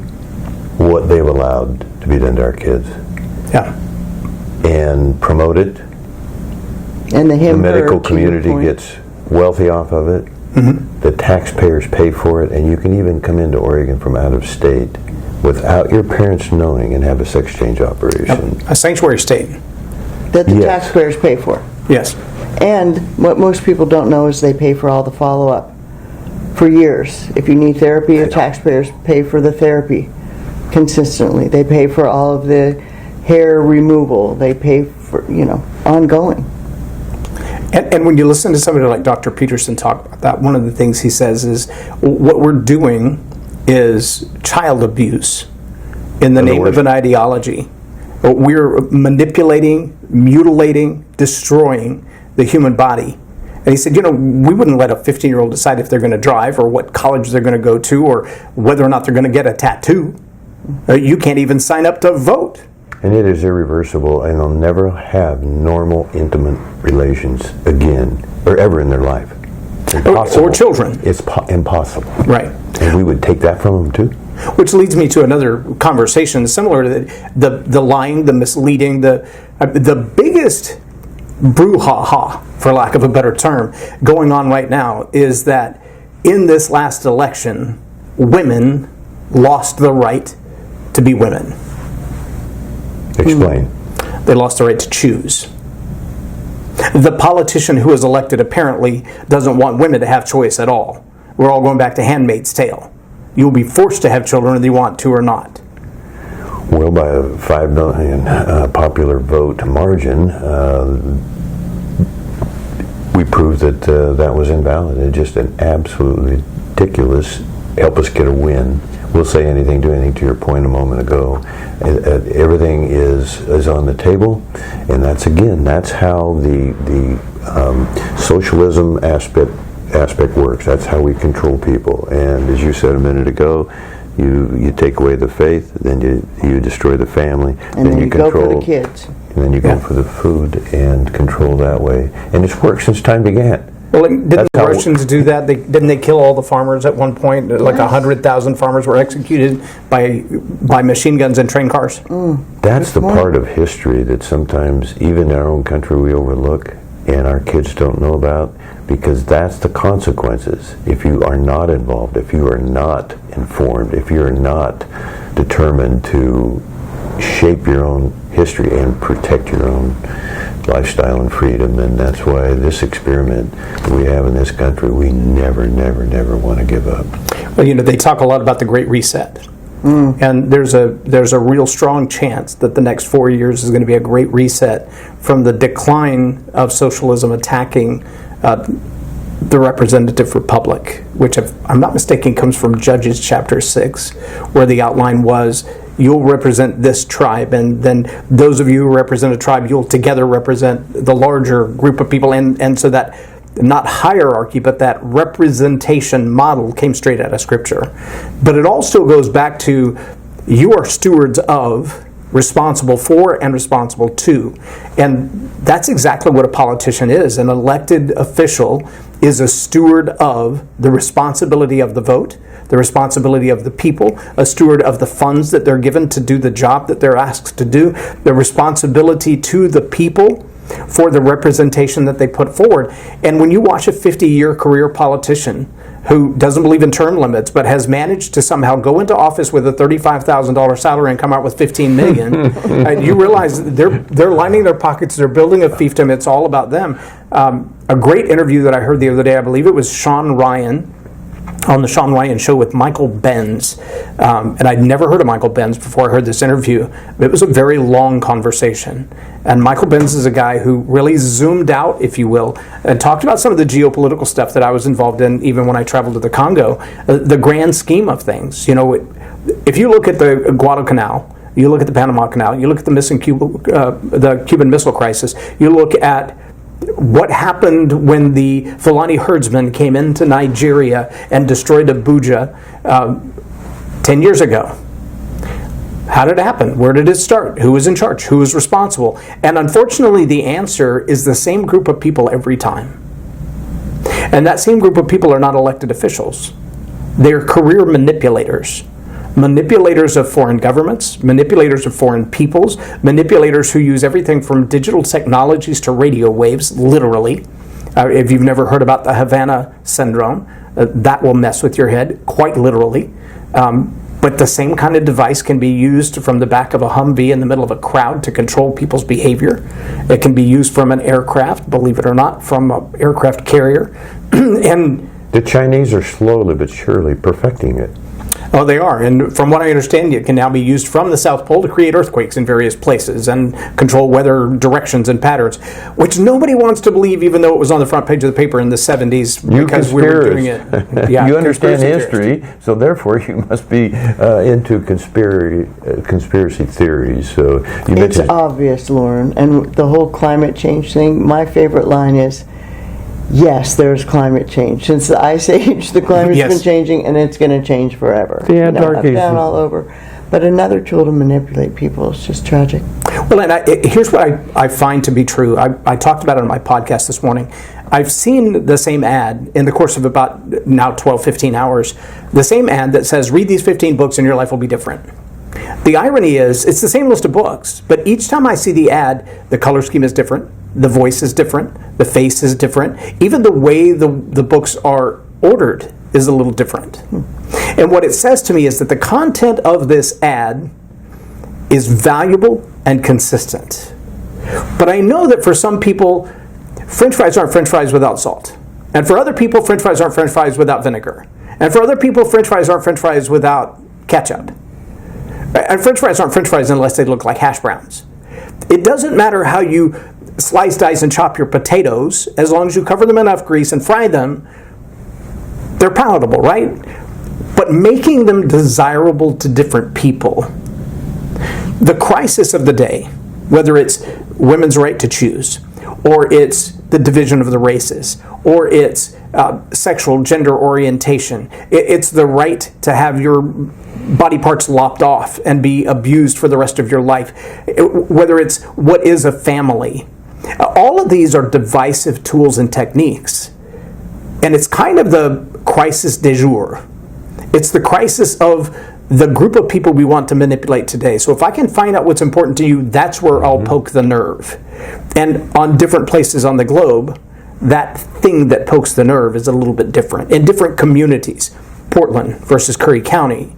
what they've allowed to be done to our kids. Yeah. And promote it. And the medical community gets wealthy off of it. Mm-hmm. The taxpayers pay for it, and you can even come into Oregon from out of state without your parents knowing and have a sex change operation. Yep. A sanctuary state. That the taxpayers pay for. Yes. And what most people don't know is they pay for all the follow-up for years. If you need therapy, the taxpayers pay for the therapy consistently. They pay for all of the hair removal. They pay for, ongoing. And when you listen to somebody like Dr. Peterson talk about that, one of the things he says is what we're doing is child abuse in the name of an ideology. We're manipulating, mutilating, destroying the human body. And he said, we wouldn't let a 15-year-old decide if they're going to drive or what college they're going to go to or whether or not they're going to get a tattoo. You can't even sign up to vote. And it is irreversible, and they'll never have normal, intimate relations again, or ever in their life. Impossible. Or children. It's impossible. Right. And we would take that from them, too. Which leads me to another conversation similar to the lying, the misleading, the biggest brouhaha, for lack of a better term, going on right now is that in this last election, women lost the right to be women. Explain. They lost the right to choose. The politician who is elected apparently doesn't want women to have choice at all. We're all going back to Handmaid's Tale. You'll be forced to have children whether you want to or not. Well, by a 5 million popular vote margin, we proved that that was invalid. It's just an absolutely ridiculous, help us get a win. We'll say anything, do anything, to your point a moment ago. Everything is on the table, and that's how the socialism aspect works. That's how we control people. And as you said a minute ago, you take away the faith, then you destroy the family, and then you control go for the kids. And then you go for the food and control that way. And it's worked since time began. Well, didn't the Russians do that? Didn't they kill all the farmers at one point? Like 100,000 farmers were executed by machine guns and train cars. That's the part of history that sometimes, even in our own country, we overlook and our kids don't know about, because that's the consequences. If you are not involved, if you are not informed, if you are not determined to shape your own history and protect your own lifestyle and freedom, and that's why this experiment that we have in this country, we never want to give up. Well, they talk a lot about the Great Reset. And there's a real strong chance that the next 4 years is going to be a great reset from the decline of socialism attacking the representative republic, which, if I'm not mistaken, comes from Judges chapter 6, where the outline was, you'll represent this tribe, and then those of you who represent a tribe, you'll together represent the larger group of people, and so that not hierarchy, but that representation model came straight out of Scripture. But it all still goes back to, you are stewards of, responsible for, and responsible to. And that's exactly what a politician is. An elected official is a steward of the responsibility of the vote, the responsibility of the people, a steward of the funds that they're given to do the job that they're asked to do, the responsibility to the people for the representation that they put forward. And when you watch a 50-year career politician who doesn't believe in term limits but has managed to somehow go into office with a $35,000 salary and come out with $15 million, you realize they're lining their pockets, they're building a fiefdom, it's all about them. A great interview that I heard the other day, I believe it was Sean Ryan, on the Sean Ryan Show with Michael Benz. And I'd never heard of Michael Benz before I heard this interview. It was a very long conversation. And Michael Benz is a guy who really zoomed out, if you will, and talked about some of the geopolitical stuff that I was involved in, even when I traveled to the Congo, the grand scheme of things. If you look at the Guadalcanal, you look at the Panama Canal, you look at the Cuban Missile Crisis, you look at what happened when the Fulani herdsmen came into Nigeria and destroyed Abuja 10 years ago. How did it happen? Where did it start? Who was in charge? Who was responsible? And unfortunately, the answer is the same group of people every time. And that same group of people are not elected officials. They're career manipulators. Manipulators of foreign governments, manipulators of foreign peoples, manipulators who use everything from digital technologies to radio waves, literally. If you've never heard about the Havana syndrome, that will mess with your head, quite literally. But the same kind of device can be used from the back of a Humvee in the middle of a crowd to control people's behavior. It can be used from an aircraft, believe it or not, from an aircraft carrier. And the Chinese are slowly but surely perfecting it. Oh, they are. And from what I understand, it can now be used from the South Pole to create earthquakes in various places and control weather directions and patterns, which nobody wants to believe, even though it was on the front page of the paper in the 70s because we were doing it. Yeah, you understand history, so therefore you must be into conspiracy theories. So it's obvious, Loren. And the whole climate change thing, my favorite line is, yes, there's climate change. Since the Ice Age, the climate's been changing, and it's going to change forever. Yeah, dark ages. Down all over. But another tool to manipulate people is just tragic. Well, and here's what I find to be true. I talked about it on my podcast this morning. I've seen the same ad in the course of about now 12, 15 hours, the same ad that says, read these 15 books and your life will be different. The irony is, it's the same list of books, but each time I see the ad, the color scheme is different, the voice is different, the face is different, even the way the books are ordered is a little different. And what it says to me is that the content of this ad is valuable and consistent. But I know that for some people, French fries aren't French fries without salt. And for other people, French fries aren't French fries without vinegar. And for other people, French fries aren't French fries without ketchup. And French fries aren't French fries unless they look like hash browns. It doesn't matter how you slice, dice, and chop your potatoes, as long as you cover them in enough grease and fry them, they're palatable, right? But making them desirable to different people. The crisis of the day, whether it's women's right to choose, or it's the division of the races, or it's sexual gender orientation, it's the right to have your body parts lopped off and be abused for the rest of your life, whether it's what is a family. All of these are divisive tools and techniques. And it's kind of the crisis du jour. It's the crisis of the group of people we want to manipulate today. So if I can find out what's important to you, that's where I'll poke the nerve. And on different places on the globe, that thing that pokes the nerve is a little bit different. In different communities, Portland versus Curry County,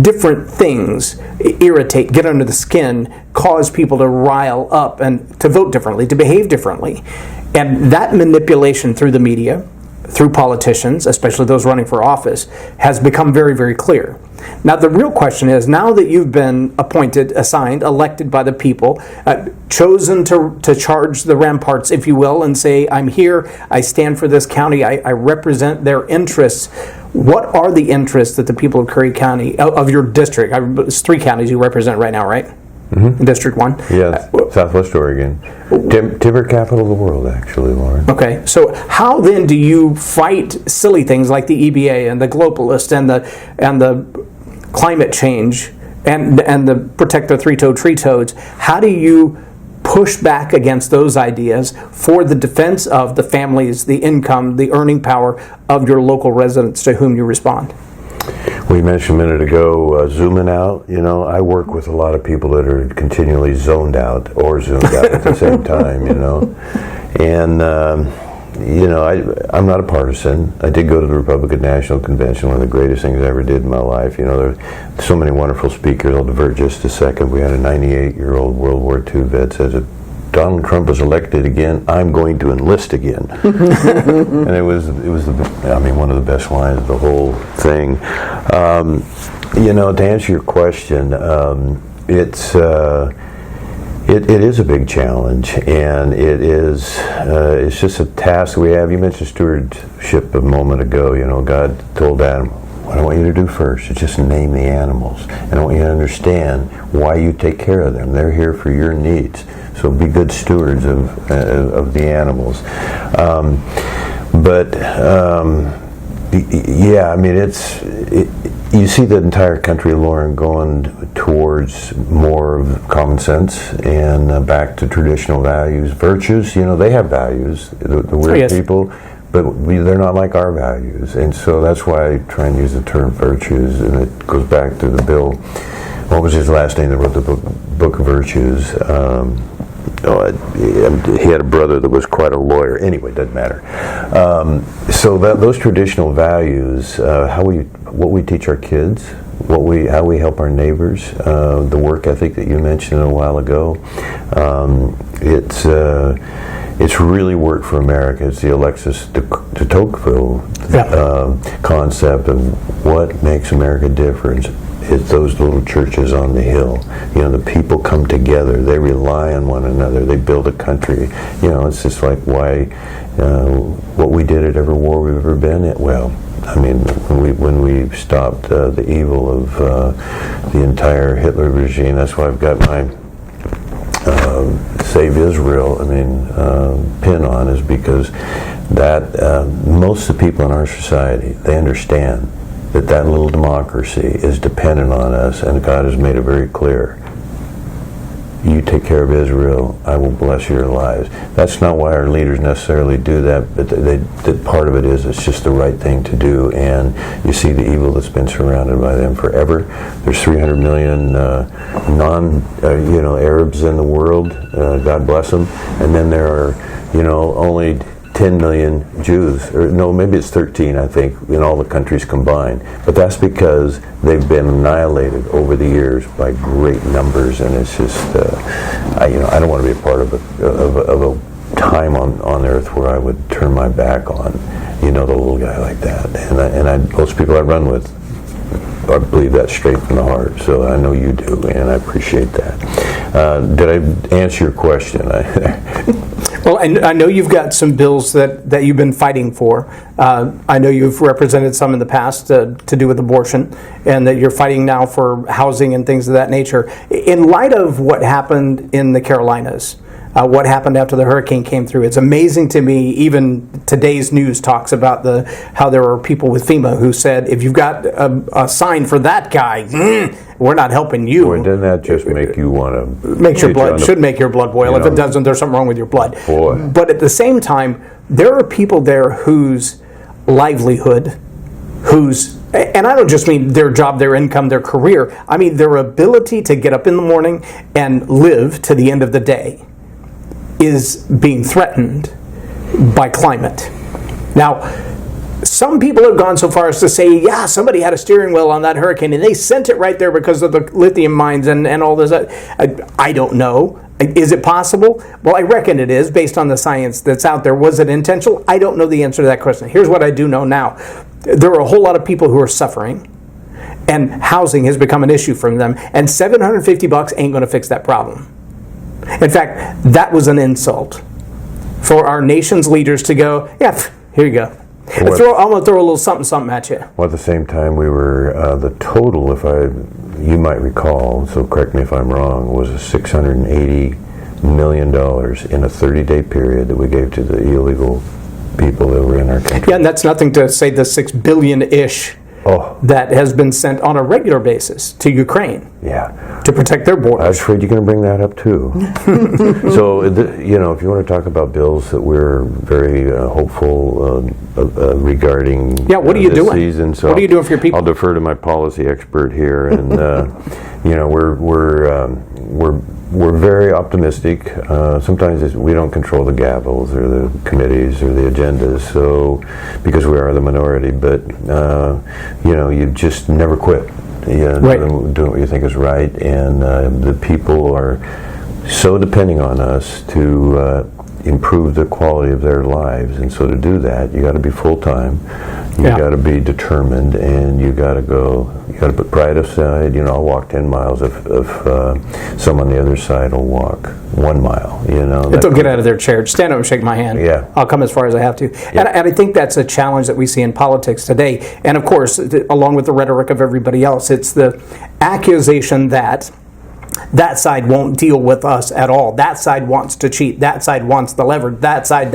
different things irritate, get under the skin, cause people to rile up and to vote differently, to behave differently. And that manipulation through the media, through politicians, especially those running for office, has become very, very clear. Now, the real question is, now that you've been appointed, assigned, elected by the people, chosen to charge the ramparts, if you will, and say, I'm here, I stand for this county, I represent their interests. What are the interests that the people of Curry County, of your district, it's 3 counties you represent right now, right? Mm-hmm. District 1? Yes, Southwest Oregon. Timber capital of the world, actually, Loren. Okay, so how then do you fight silly things like the EBA and the globalists and the climate change and the protect the three-toed tree toads? How do you push back against those ideas for the defense of the families, the income, the earning power of your local residents to whom you respond? We mentioned a minute ago zooming out. You know, I work with a lot of people that are continually zoned out or zoomed out at the same time, you know. And, you know, I'm not a partisan. I did go to the Republican National Convention, one of the greatest things I ever did in my life. You know, there are so many wonderful speakers. I'll divert just a second. We had a 98-year-old World War II vet says, if Donald Trump was elected again, I'm going to enlist again. And it was one of the best lines of the whole thing. You know, to answer your question, it is a big challenge, and it's just a task we have. You mentioned stewardship a moment ago. You know, God told Adam, what I want you to do first is just name the animals, and I want you to understand why you take care of them. They're here for your needs. So be good stewards of the animals. Yeah, I mean, you see the entire country, Loren, going towards more of common sense and back to traditional values, virtues. You know, they have values, the weird people, but they're not like our values. And so that's why I try and use the term virtues, and it goes back to the Bill. What was his last name that wrote the book of Virtues? He had a brother that was quite a lawyer. Anyway, doesn't matter. So those traditional values, what we teach our kids, how we help our neighbors, the work ethic that you mentioned a while ago, it's really worked for America. It's the Alexis de Tocqueville concept of what makes America different. It's those little churches on the hill. You know, the people come together. They rely on one another. They build a country. You know, it's just like why what we did at every war we've ever been in. Well, I mean, when we stopped the evil of the entire Hitler regime. That's why I've got my Save Israel, pin on, is because that most of the people in our society, they understand that little democracy is dependent on us, and God has made it very clear. You take care of Israel, I will bless your lives. That's not why our leaders necessarily do that, but that part of it is it's just the right thing to do, and you see the evil that's been surrounded by them forever. There's 300 million Arabs in the world, God bless them, and then there are, only 10 10 million Jews, or no, maybe it's 13, I think, in all the countries combined. But that's because they've been annihilated over the years by great numbers, and it's just, I don't want to be a part of a time on earth where I would turn my back on, the little guy like that. And those people I run with, I believe that straight from the heart. So I know you do, and I appreciate that. Did I answer your question? Well, I know you've got some bills that you've been fighting for. I know you've represented some in the past to do with abortion, and that you're fighting now for housing and things of that nature. In light of what happened in the Carolinas, what happened after the hurricane came through, it's amazing to me, even today's news talks about how there are people with FEMA who said, if you've got a sign for that guy, we're not helping you. Boy, doesn't that just make you want to... Should make your blood boil. If it doesn't, there's something wrong with your blood. Boy. But at the same time, there are people there whose livelihood, and I don't just mean their job, their income, their career, I mean their ability to get up in the morning and live to the end of the day is being threatened by climate. Now, some people have gone so far as to say, yeah, somebody had a steering wheel on that hurricane and they sent it right there because of the lithium mines and all this. I don't know. Is it possible? Well, I reckon it is, based on the science that's out there. Was it intentional? I don't know the answer to that question. Here's what I do know now. There are a whole lot of people who are suffering, and housing has become an issue for them, and $750 ain't going to fix that problem. In fact, that was an insult for our nation's leaders to go, yeah, here you go. I'm going to throw a little something at you. Well, at the same time, we were, the total, you might recall, so correct me if I'm wrong, was $680 million in a 30-day period that we gave to the illegal people that were in our country. Yeah, and that's nothing to say the $6 billion-ish that has been sent on a regular basis to Ukraine. Yeah. To protect their borders. I was afraid you're going to bring that up too. So, if you want to talk about bills that we're very hopeful regarding what are you doing? Season, so what are you doing for your people? I'll defer to my policy expert here, and we're very optimistic. Sometimes we don't control the gavels or the committees or the agendas, so because we are the minority, but you just never quit. Right. Doing what you think is right, and the people are so depending on us to improve the quality of their lives, and so to do that, you got to be full-time, you got to be determined, and you got to put pride aside. I'll walk 10 miles if some on the other side will walk 1 mile. If they'll get out of their chair, just stand up and shake my hand. Yeah. I'll come as far as I have to. Yeah. And I think that's a challenge that we see in politics today. And of course, along with the rhetoric of everybody else, it's the accusation that side won't deal with us at all. That side wants to cheat. That side wants the leverage. That side.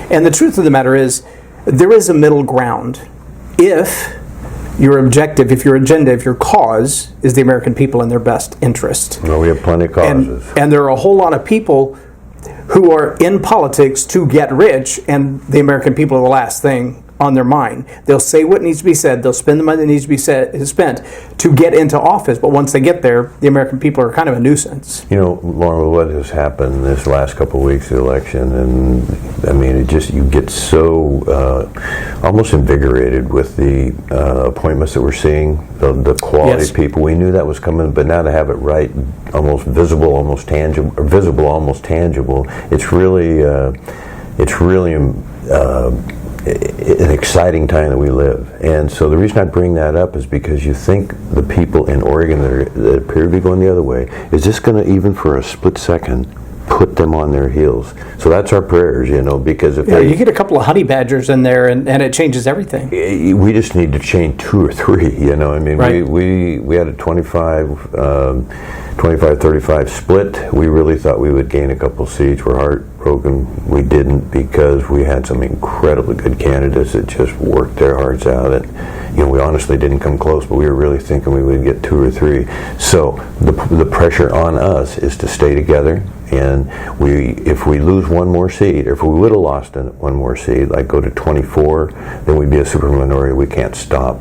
And the truth of the matter is, there is a middle ground. If your objective, if your agenda, if your cause is the American people in their best interest. Well, we have plenty of causes. And there are a whole lot of people who are in politics to get rich, and the American people are the last thing on their mind. They'll say what needs to be said. They'll spend the money that needs to be spent to get into office. But once they get there, the American people are kind of a nuisance. Lauren, what has happened this last couple of weeks of the election, and I mean, you get so almost invigorated with the appointments that we're seeing, the quality people. We knew that was coming, but now to have it right, almost visible, almost tangible, or visible, almost tangible, it's really an exciting time that we live. And so the reason I bring that up is because you think the people in Oregon that appear to be going the other way, is this going to, even for a split second, put them on their heels? So that's our prayers, because if you get a couple of honey badgers in there and it changes everything. We just need to change 2 or 3, I mean, right. we had a 25-35 split. We really thought we would gain a couple seats. We're heartbroken we didn't, because we had some incredibly good candidates that just worked their hearts out, and we honestly didn't come close, but we were really thinking we would get 2 or 3. So the pressure on us is to stay together, and if we lose one more seat, or if we would have lost one more seat, like go to 24, then we'd be a super minority. We can't stop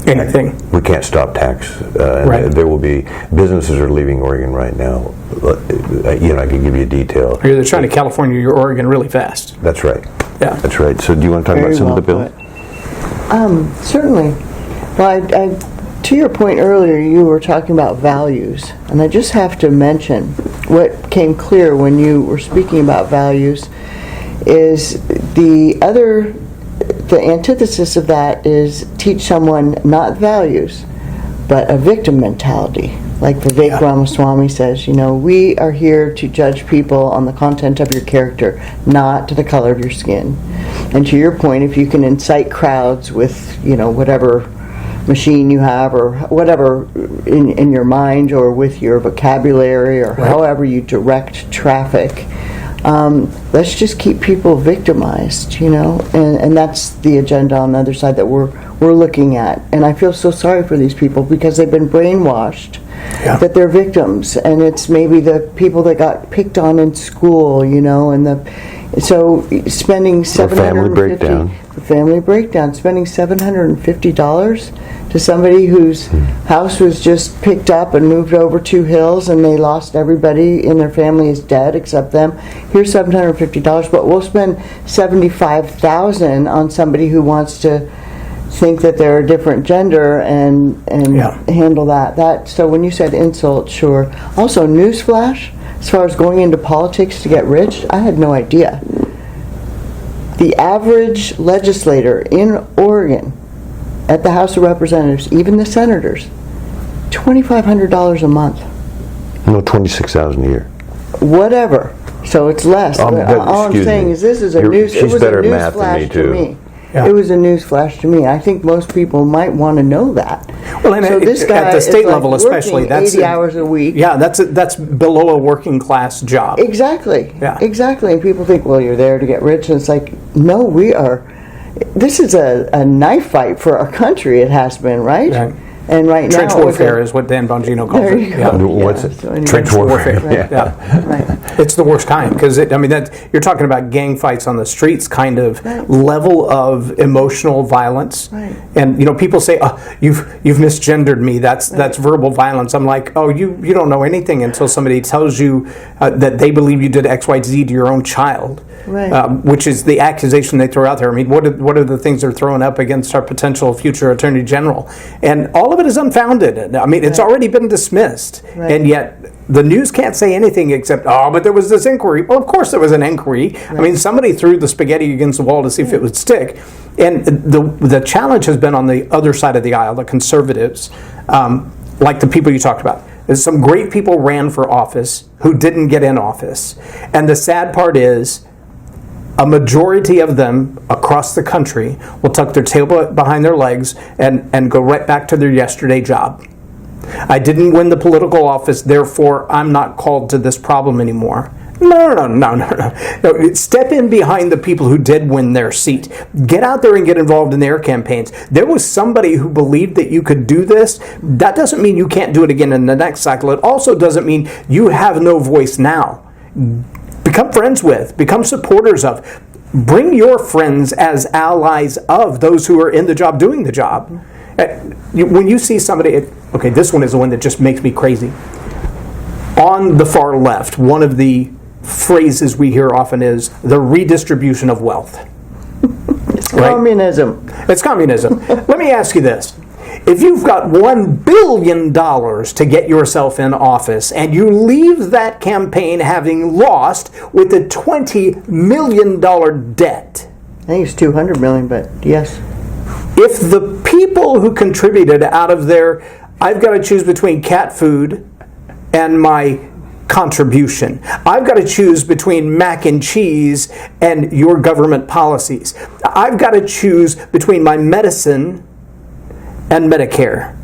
anything. We can't stop tax. Right. There will be businesses are leaving Oregon right now. I can give you a detail. You're either trying to California or Oregon really fast. That's right. Yeah, that's right. So, do you want to talk Very about some well of the bills? Certainly. Well, to your point earlier, you were talking about values, and I just have to mention what came clear when you were speaking about values is the antithesis of that is teach someone not values, but a victim mentality. Like Vivek Ramaswamy says, we are here to judge people on the content of your character, not to the color of your skin. And to your point, if you can incite crowds with, whatever machine you have or whatever in your mind or with your vocabulary or however you direct traffic, let's just keep people victimized, and that's the agenda on the other side that we're looking at. And I feel so sorry for these people because they've been brainwashed that they're victims, and it's maybe the people that got picked on in school, so spending family breakdown, spending $750 to somebody whose house was just picked up and moved over 2 hills and they lost everybody in their family is dead except them. Here's $750, but we'll spend $75,000 on somebody who wants to think that they're a different gender and handle that. So when you said insult, sure. Also, newsflash, as far as going into politics to get rich, I had no idea. The average legislator in Oregon at the House of Representatives, even the senators, $2,500 a month. No, $26,000 a year. Whatever. So it's less. All I'm saying is this is a news. It was a news flash to me. Yeah. It was a news flash to me. I think most people might want to know that. Well, and so this guy at the state level, like especially, that's 80 hours a week. Yeah, that's below a working class job. Exactly. Yeah. Exactly. And people think, well, you're there to get rich, and it's like, no, we are. This is a knife fight for our country. It has been, right? Right. And right Trench now, warfare is what Dan Bongino calls it. Yeah. What's it? So anyway. Trench warfare. Right. Yeah. Right. It's the worst kind because you're talking about gang fights on the streets, kind of level of emotional violence. Right. And people say, "Oh, you've misgendered me." That's verbal violence. I'm like, "Oh, you don't know anything until somebody tells you that they believe you did X, Y, Z to your own child." Right. Which is the accusation they throw out there. I mean, what are the things they're throwing up against our potential future Attorney General? And all of it is unfounded. I mean, it's already been dismissed. Right. And yet the news can't say anything except, but there was this inquiry. Well, of course there was an inquiry. Right. I mean, somebody threw the spaghetti against the wall to see if it would stick. And the challenge has been on the other side of the aisle, the conservatives, like the people you talked about. Some great people ran for office who didn't get in office. And the sad part is, a majority of them across the country will tuck their tail behind their legs and go right back to their yesterday job. I didn't win the political office, therefore I'm not called to this problem anymore. No. Step in behind the people who did win their seat. Get out there and get involved in their campaigns. There was somebody who believed that you could do this. That doesn't mean you can't do it again in the next cycle. It also doesn't mean you have no voice now. Become friends with, become supporters of. Bring your friends as allies of those who are in the job, doing the job. When you see somebody, okay, this one is the one that just makes me crazy. On the far left, one of the phrases we hear often is the redistribution of wealth. It's communism. It's communism. Let me ask you this. If you've got $1 billion to get yourself in office and you leave that campaign having lost with a $20 million debt. I think it's $200 million, but yes. If the people who contributed out of their, I've got to choose between cat food and my contribution. I've got to choose between mac and cheese and your government policies. I've got to choose between my medicine and Medicare.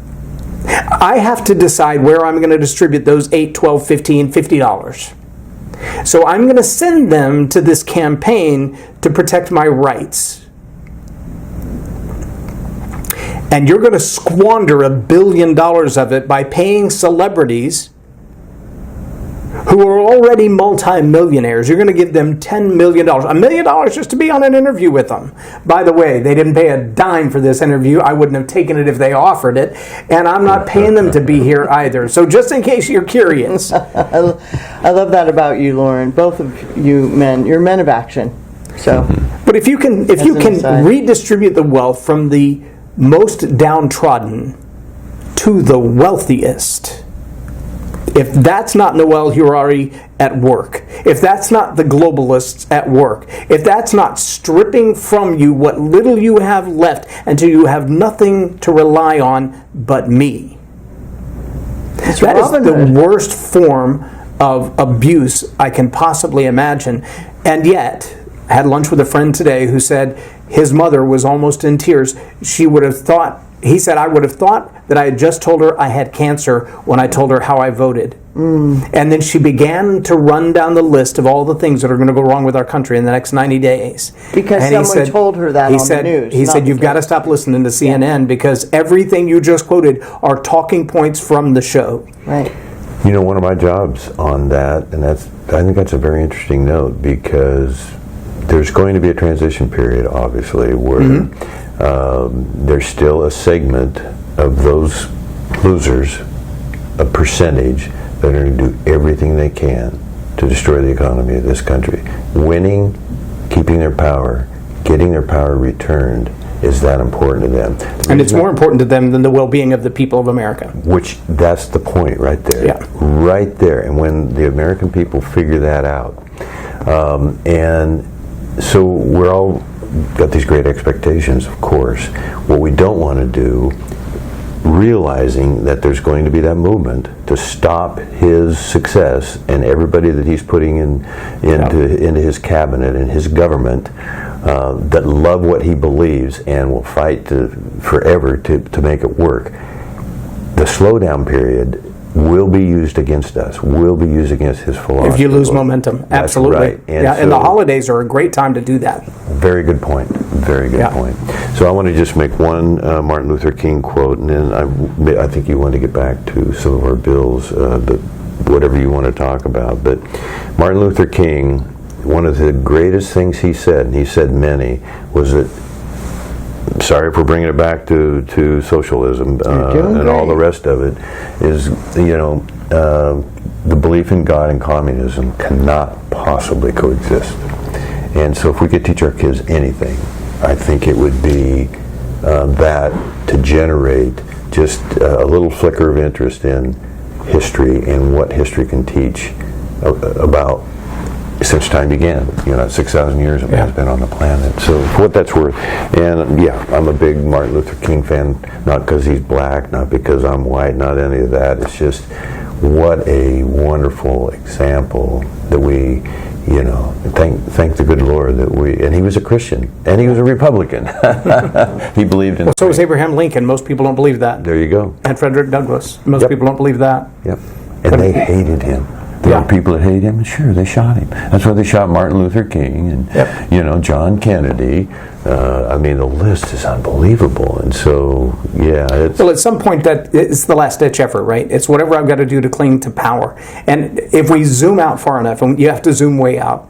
I have to decide where I'm going to distribute those $8, $12, $15, $50. So I'm going to send them to this campaign to protect my rights. And you're going to squander $1 billion of it by paying celebrities who are already multi-millionaires. You're going to give them $10 million. $1 million just to be on an interview with them. By the way, they didn't pay a dime for this interview. I wouldn't have taken it if they offered it. And I'm not paying them to be here either. So just in case you're curious. I love that about you, Loren. Both of you men, you're men of action. So, but if you can redistribute the wealth from the most downtrodden to the wealthiest, if that's not Noel Harari at work, if that's not the globalists at work, if that's not stripping from you what little you have left until you have nothing to rely on but me, that is the worst form of abuse I can possibly imagine. And yet, I had lunch with a friend today who said his mother was almost in tears. She would have thought, he said, I would have thought that I had just told her I had cancer when I told her how I voted. And then she began to run down the list of all the things that are going to go wrong with our country in the next 90 days. Because someone told her that on the news. He said, you've got to stop listening to CNN because everything you just quoted are talking points from the show. Right. You know, one of my jobs on that, and I think that's a very interesting note, because there's going to be a transition period, obviously, where there's still a segment of those losers, a percentage, that are going to do everything they can to destroy the economy of this country. Winning, keeping their power, getting their power returned is that important to them. And it's more important to them than the well-being of the people of America. Which, that's the point right there. Yeah. Right there. And when the American people figure that out, and so we're all got these great expectations, of course. What we don't want to do, realizing that there's going to be that movement to stop his success and everybody that he's putting into his cabinet and his government that love what he believes and will fight forever to make it work. The slowdown period will be used against us, will be used against his philosophy. If you lose momentum, absolutely. That's right. And the holidays are a great time to do that. Very good point. Very good point. So I want to just make one Martin Luther King quote, and then I think you want to get back to some of our bills, whatever you want to talk about. But Martin Luther King, one of the greatest things he said, and he said many, was that, sorry for bringing it back to socialism and all the rest of it, is, the belief in God and communism cannot possibly coexist. And so if we could teach our kids anything, I think it would be that to generate just a little flicker of interest in history and what history can teach about since time began. 6,000 years a man's been on the planet. So for what that's worth. And I'm a big Martin Luther King fan, not because he's black, not because I'm white, not any of that. It's just what a wonderful example that we, thank the good Lord that and he was a Christian, and he was a Republican. He believed in... Well, so was Abraham Lincoln. Most people don't believe that. There you go. And Frederick Douglass. Most people don't believe that. Yep. And they hated him. There were people that hated him, and sure, they shot him. That's why they shot Martin Luther King and, John Kennedy. The list is unbelievable. And so, well, at some point, that it's the last-ditch effort, right? It's whatever I've got to do to cling to power. And if we zoom out far enough, and you have to zoom way out.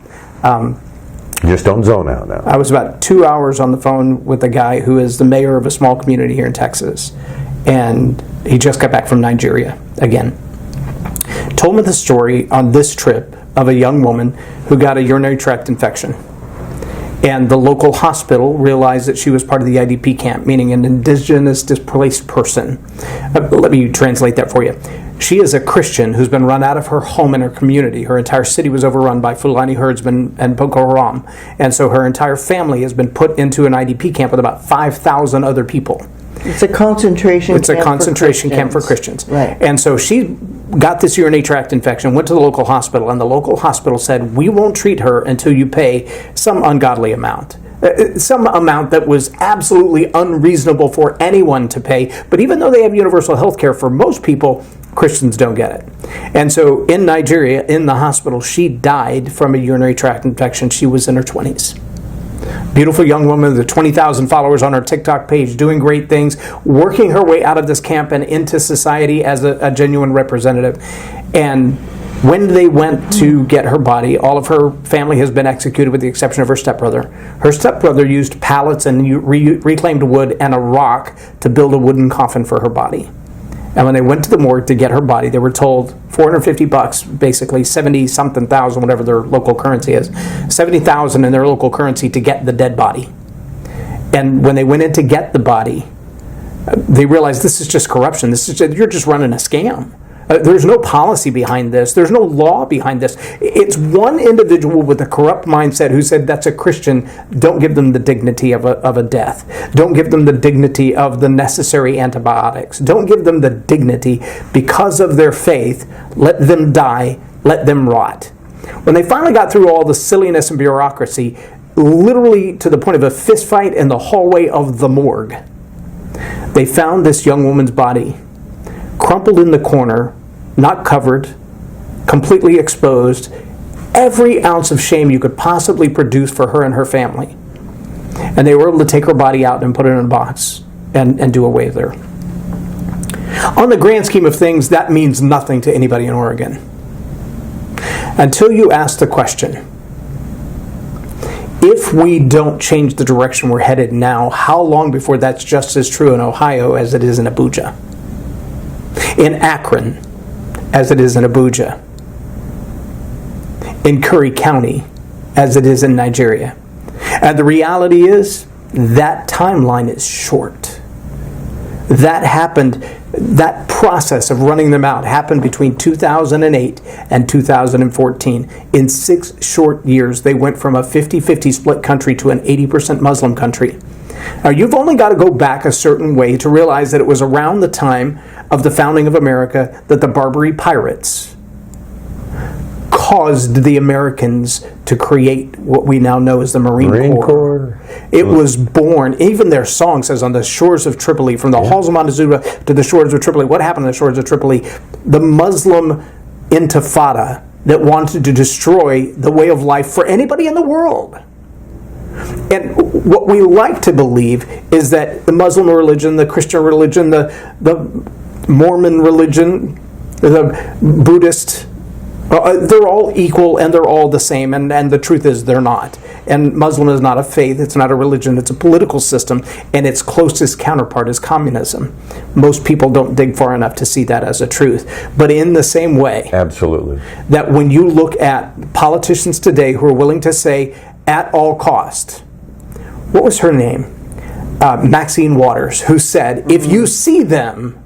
Just don't zone out now. I was about 2 hours on the phone with a guy who is the mayor of a small community here in Texas. And he just got back from Nigeria again. Told me the story on this trip of a young woman who got a urinary tract infection. And the local hospital realized that she was part of the IDP camp, meaning an indigenous displaced person. Let me translate that for you. She is a Christian who's been run out of her home and her community. Her entire city was overrun by Fulani herdsmen and Boko Haram. And so her entire family has been put into an IDP camp with about 5,000 other people. It's a concentration camp. It's a concentration camp for Christians. Right. And so she got this urinary tract infection, went to the local hospital, and the local hospital said, we won't treat her until you pay some ungodly amount. Some amount that was absolutely unreasonable for anyone to pay. But even though they have universal health care for most people, Christians don't get it. And so in Nigeria, in the hospital, she died from a urinary tract infection. She was in her 20s. Beautiful young woman with 20,000 followers on her TikTok page, doing great things, working her way out of this camp and into society as a genuine representative. And When they went to get her body, all of her family has been executed with the exception of her stepbrother. Her stepbrother used pallets and reclaimed wood and a rock to build a wooden coffin for her body. And when they went to the morgue to get her body, they were told $450, basically 70-something thousand, whatever their local currency is, 70,000 in their local currency to get the dead body. And when they went in to get the body, they realized this is just corruption. You're just running a scam. There's no policy behind this. There's no law behind this. It's one individual with a corrupt mindset who said that's a Christian. Don't give them the dignity of a death. Don't give them the dignity of the necessary antibiotics. Don't give them the dignity because of their faith. Let them die. Let them rot. When they finally got through all the silliness and bureaucracy, literally to the point of a fist fight in the hallway of the morgue, they found this young woman's body crumpled in the corner, not covered, completely exposed, every ounce of shame you could possibly produce for her and her family. And they were able to take her body out and put it in a box and do away with her. On the grand scheme of things, that means nothing to anybody in Oregon. Until you ask the question, if we don't change the direction we're headed now, how long before that's just as true in Ohio as it is in Abuja? In Akron, as it is in Abuja, in Curry County, as it is in Nigeria. And the reality is, that timeline is short. That process of running them out happened between 2008 and 2014. In 6 short years, they went from a 50-50 split country to an 80% Muslim country. Now, you've only got to go back a certain way to realize that it was around the time of the founding of America that the Barbary pirates caused the Americans to create what we now know as the Marine Corps. It was born, even their song says, on the shores of Tripoli, from the halls of Montezuma to the shores of Tripoli. What happened on the shores of Tripoli? The Muslim intifada that wanted to destroy the way of life for anybody in the world. And what we like to believe is that the Muslim religion, the Christian religion, the Mormon religion, the Buddhist, they're all equal and they're all the same, and the truth is they're not. And Muslim is not a faith, it's not a religion, it's a political system, and its closest counterpart is communism. Most people don't dig far enough to see that as a truth. But in the same way, absolutely, that when you look at politicians today who are willing to say, at all cost, what was her name? Maxine Waters, who said, if you see them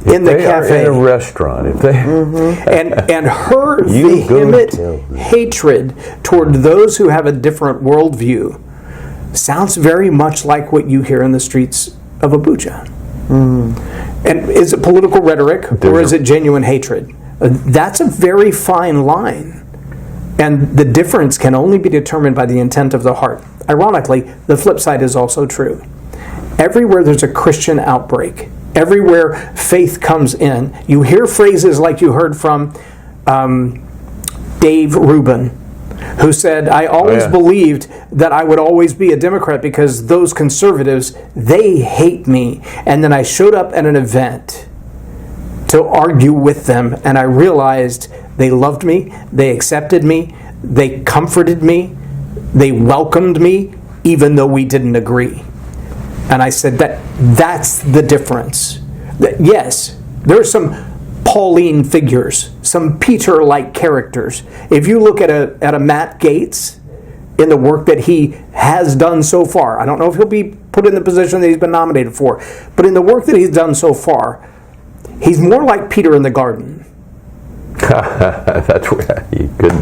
in the cafe, in a restaurant, if they and her vehement hatred toward those who have a different worldview sounds very much like what you hear in the streets of Abuja. And is it political rhetoric or is it genuine hatred? That's a very fine line. And the difference can only be determined by the intent of the heart. Ironically, the flip side is also true. Everywhere there's a Christian outbreak, everywhere faith comes in, you hear phrases like you heard from Dave Rubin, who said, I always believed that I would always be a Democrat because those conservatives, they hate me. And then I showed up at an event to argue with them, and I realized they loved me, they accepted me, they comforted me, they welcomed me, even though we didn't agree. And I said that's the difference. That, yes, there are some Pauline figures, some Peter-like characters. If you look at a Matt Gaetz in the work that he has done so far, I don't know if he'll be put in the position that he's been nominated for, but in the work that he's done so far, he's more like Peter in the garden. That's where you could.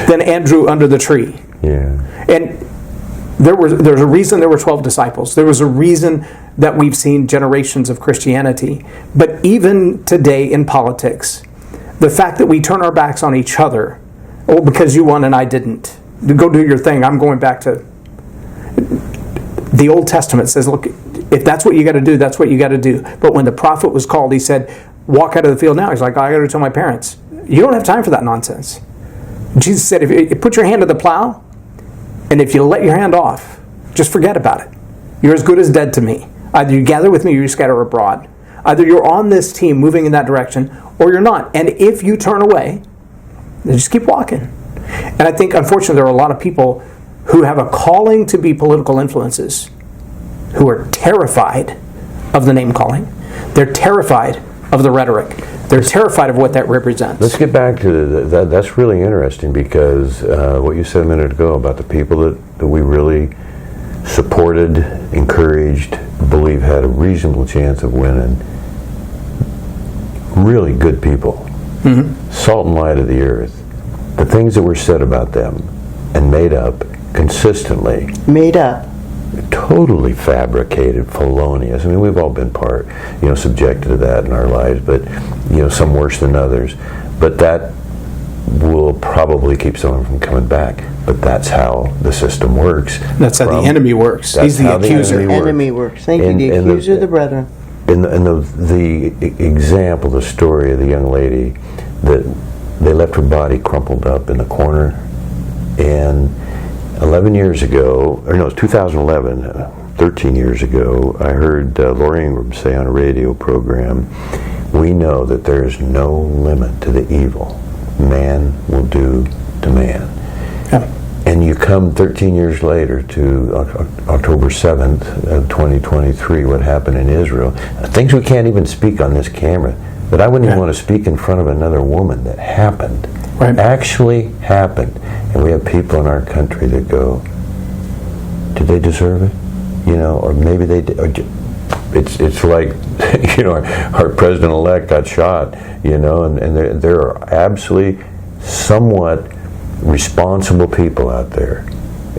Than Andrew under the tree. Yeah. And there's a reason there were 12 disciples. There was a reason that we've seen generations of Christianity. But even today in politics, the fact that we turn our backs on each other, because you won and I didn't. Go do your thing. I'm going back to the Old Testament says, look, if that's what you got to do, that's what you got to do. But when the prophet was called, he said, walk out of the field now. He's like, I got to tell my parents. You don't have time for that nonsense. Jesus said, if you put your hand to the plow, and if you let your hand off, just forget about it. You're as good as dead to me. Either you gather with me or you scatter abroad. Either you're on this team moving in that direction or you're not. And if you turn away, They just keep walking. And I think, unfortunately, there are a lot of people who have a calling to be political influences who are terrified of the name calling. They're terrified of the rhetoric. They're terrified of what that represents. Let's get back to that's really interesting, because what you said a minute ago about the people that we really supported, encouraged, believe had a reasonable chance of winning. Really good people. Salt and light of the earth. The things that were said about them and made up consistently. Made up. Totally fabricated, felonious. I mean, we've all been subjected to that in our lives, but, some worse than others. But that will probably keep someone from coming back. But that's how the system works. That's how the enemy works. He's the accuser. Enemy works. Thank you. The accuser of the brethren. And the example, the story of the young lady that they left her body crumpled up in the corner, and 11 years ago, or no, it was 2011, 13 years ago, I heard Lori Ingram say on a radio program, "We know that there is no limit to the evil man will do to man." Yeah. And you come 13 years later to October 7th of 2023, what happened in Israel. Things we can't even speak on this camera, that I wouldn't even want to speak in front of another woman, that happened. Right. Actually happened. And we have people in our country that go, did they deserve it? Or maybe they did. It's like, our president-elect got shot, and there are absolutely somewhat responsible people out there.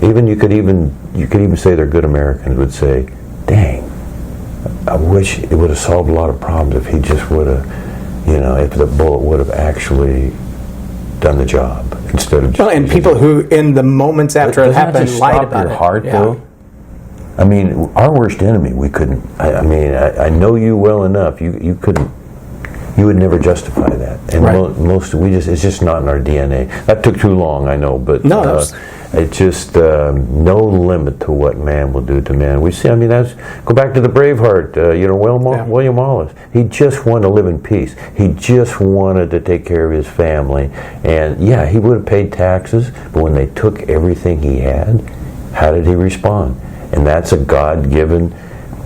You could even say they're good Americans, would say, dang, I wish it would have solved a lot of problems if he just would have, if the bullet would have actually done the job instead of just... and people who, in the moments after it happened, lied about your it. Heart, though? I mean, our worst enemy, we couldn't... I know you well enough. You couldn't... You would never justify that, and it's just not in our DNA. That took too long, I know, but it's just no limit to what man will do to man. We see. Go back to the Braveheart. William Wallace. He just wanted to live in peace. He just wanted to take care of his family, and he would have paid taxes. But when they took everything he had, how did he respond? And that's a God-given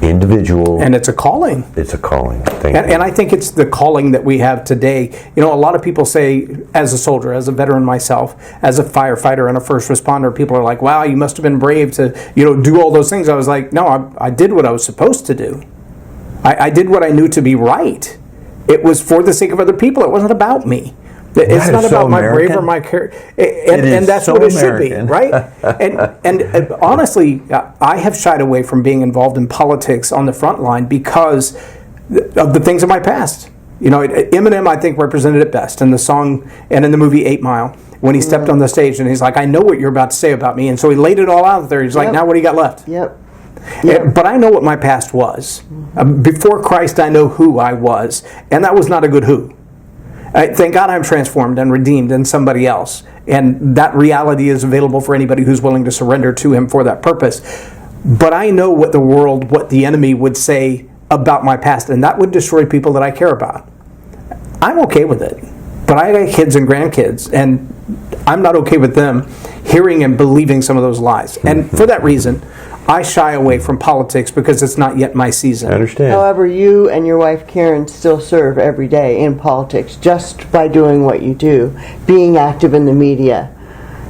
individual, and it's a calling. It's a calling. And I think it's the calling that we have today. A lot of people say, as a soldier, as a veteran myself, as a firefighter and a first responder, people are like, "Wow, you must have been brave to do all those things." I was like, "No, I did what I was supposed to do. I did what I knew to be right. It was for the sake of other people. It wasn't about me." It's not about my brave or my care, and that's what it should be, right? And honestly, I have shied away from being involved in politics on the front line because of the things of my past. Eminem, I think, represented it best in the song and in the movie 8 Mile, when he stepped on the stage and he's like, "I know what you're about to say about me," and so he laid it all out there. He's like, "Now what do you got left?" Yep. But I know what my past was. Before Christ, I know who I was, and that was not a good who. Thank God I'm transformed and redeemed in somebody else. And that reality is available for anybody who's willing to surrender to him for that purpose. But I know what the enemy would say about my past, and that would destroy people that I care about. I'm okay with it. But I got kids and grandkids, and I'm not okay with them hearing and believing some of those lies. And for that reason, I shy away from politics because it's not yet my season. I understand. However, you and your wife Karen still serve every day in politics just by doing what you do, being active in the media,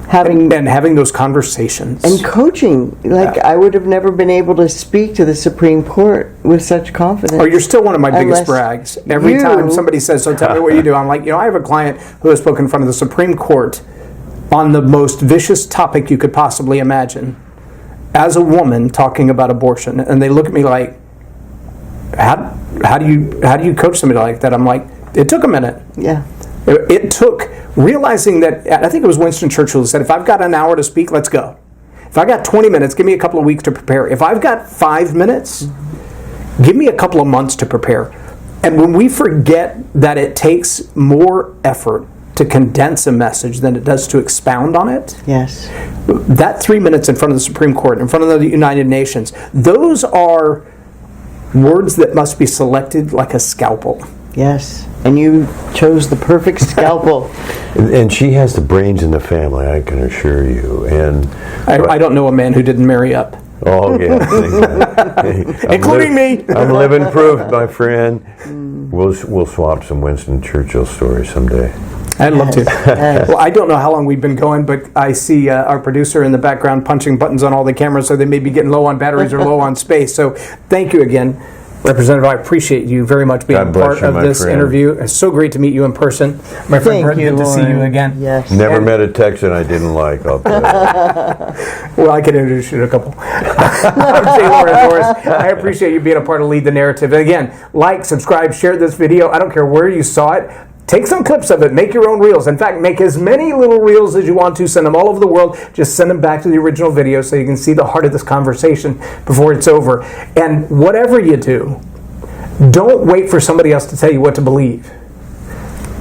having those conversations and coaching. I would have never been able to speak to the Supreme Court with such confidence. Oh, you're still one of my biggest brags. Every time somebody says, "So tell me what you do," I'm like, I have a client who has spoken in front of the Supreme Court on the most vicious topic you could possibly imagine, as a woman talking about abortion, and they look at me like, how do you coach somebody like that? I'm like, it took a minute. Yeah. It took realizing that, I think it was Winston Churchill who said, if I've got an hour to speak, let's go. If I got 20 minutes, give me a couple of weeks to prepare. If I've got 5 minutes, give me a couple of months to prepare. And when we forget that it takes more effort to condense a message than it does to expound on it. Yes. That 3 minutes in front of the Supreme Court, in front of the United Nations, those are words that must be selected like a scalpel. Yes, and you chose the perfect scalpel. And she has the brains in the family, I can assure you. And I don't know a man who didn't marry up. oh yeah, Including me. I'm living proof, my friend. We'll swap some Winston Churchill stories someday. I'd love to. Yes. Well, I don't know how long we've been going, but I see our producer in the background punching buttons on all the cameras, so they may be getting low on batteries or low on space. So thank you again, Representative. I appreciate you very much being God bless part you, of my this friend. interview. It's so great to meet you in person. My friend Thank Brett, you, good to see you Loren. again. Yes. Never met a Texan I didn't like, I'll tell you. Well, I could introduce you to a couple. I'm J Loren Norris. I appreciate you being a part of Lead the Narrative. And again, like, subscribe, share this video. I don't care where you saw it. Take some clips of it. Make your own reels. In fact, make as many little reels as you want to. Send them all over the world. Just send them back to the original video so you can see the heart of this conversation before it's over. And whatever you do, don't wait for somebody else to tell you what to believe.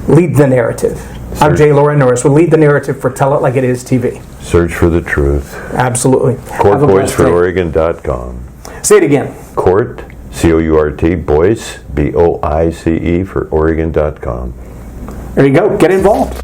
Lead the narrative. I'm J Loren Norris. We'll lead the narrative for Tell It Like It Is TV. Search for the truth. Absolutely. Court Have a Boice blessed for day. Oregon.com. Say it again. Court, C-O-U-R-T, Boice, B-O-I-C-E for Oregon.com. There you go. Get involved.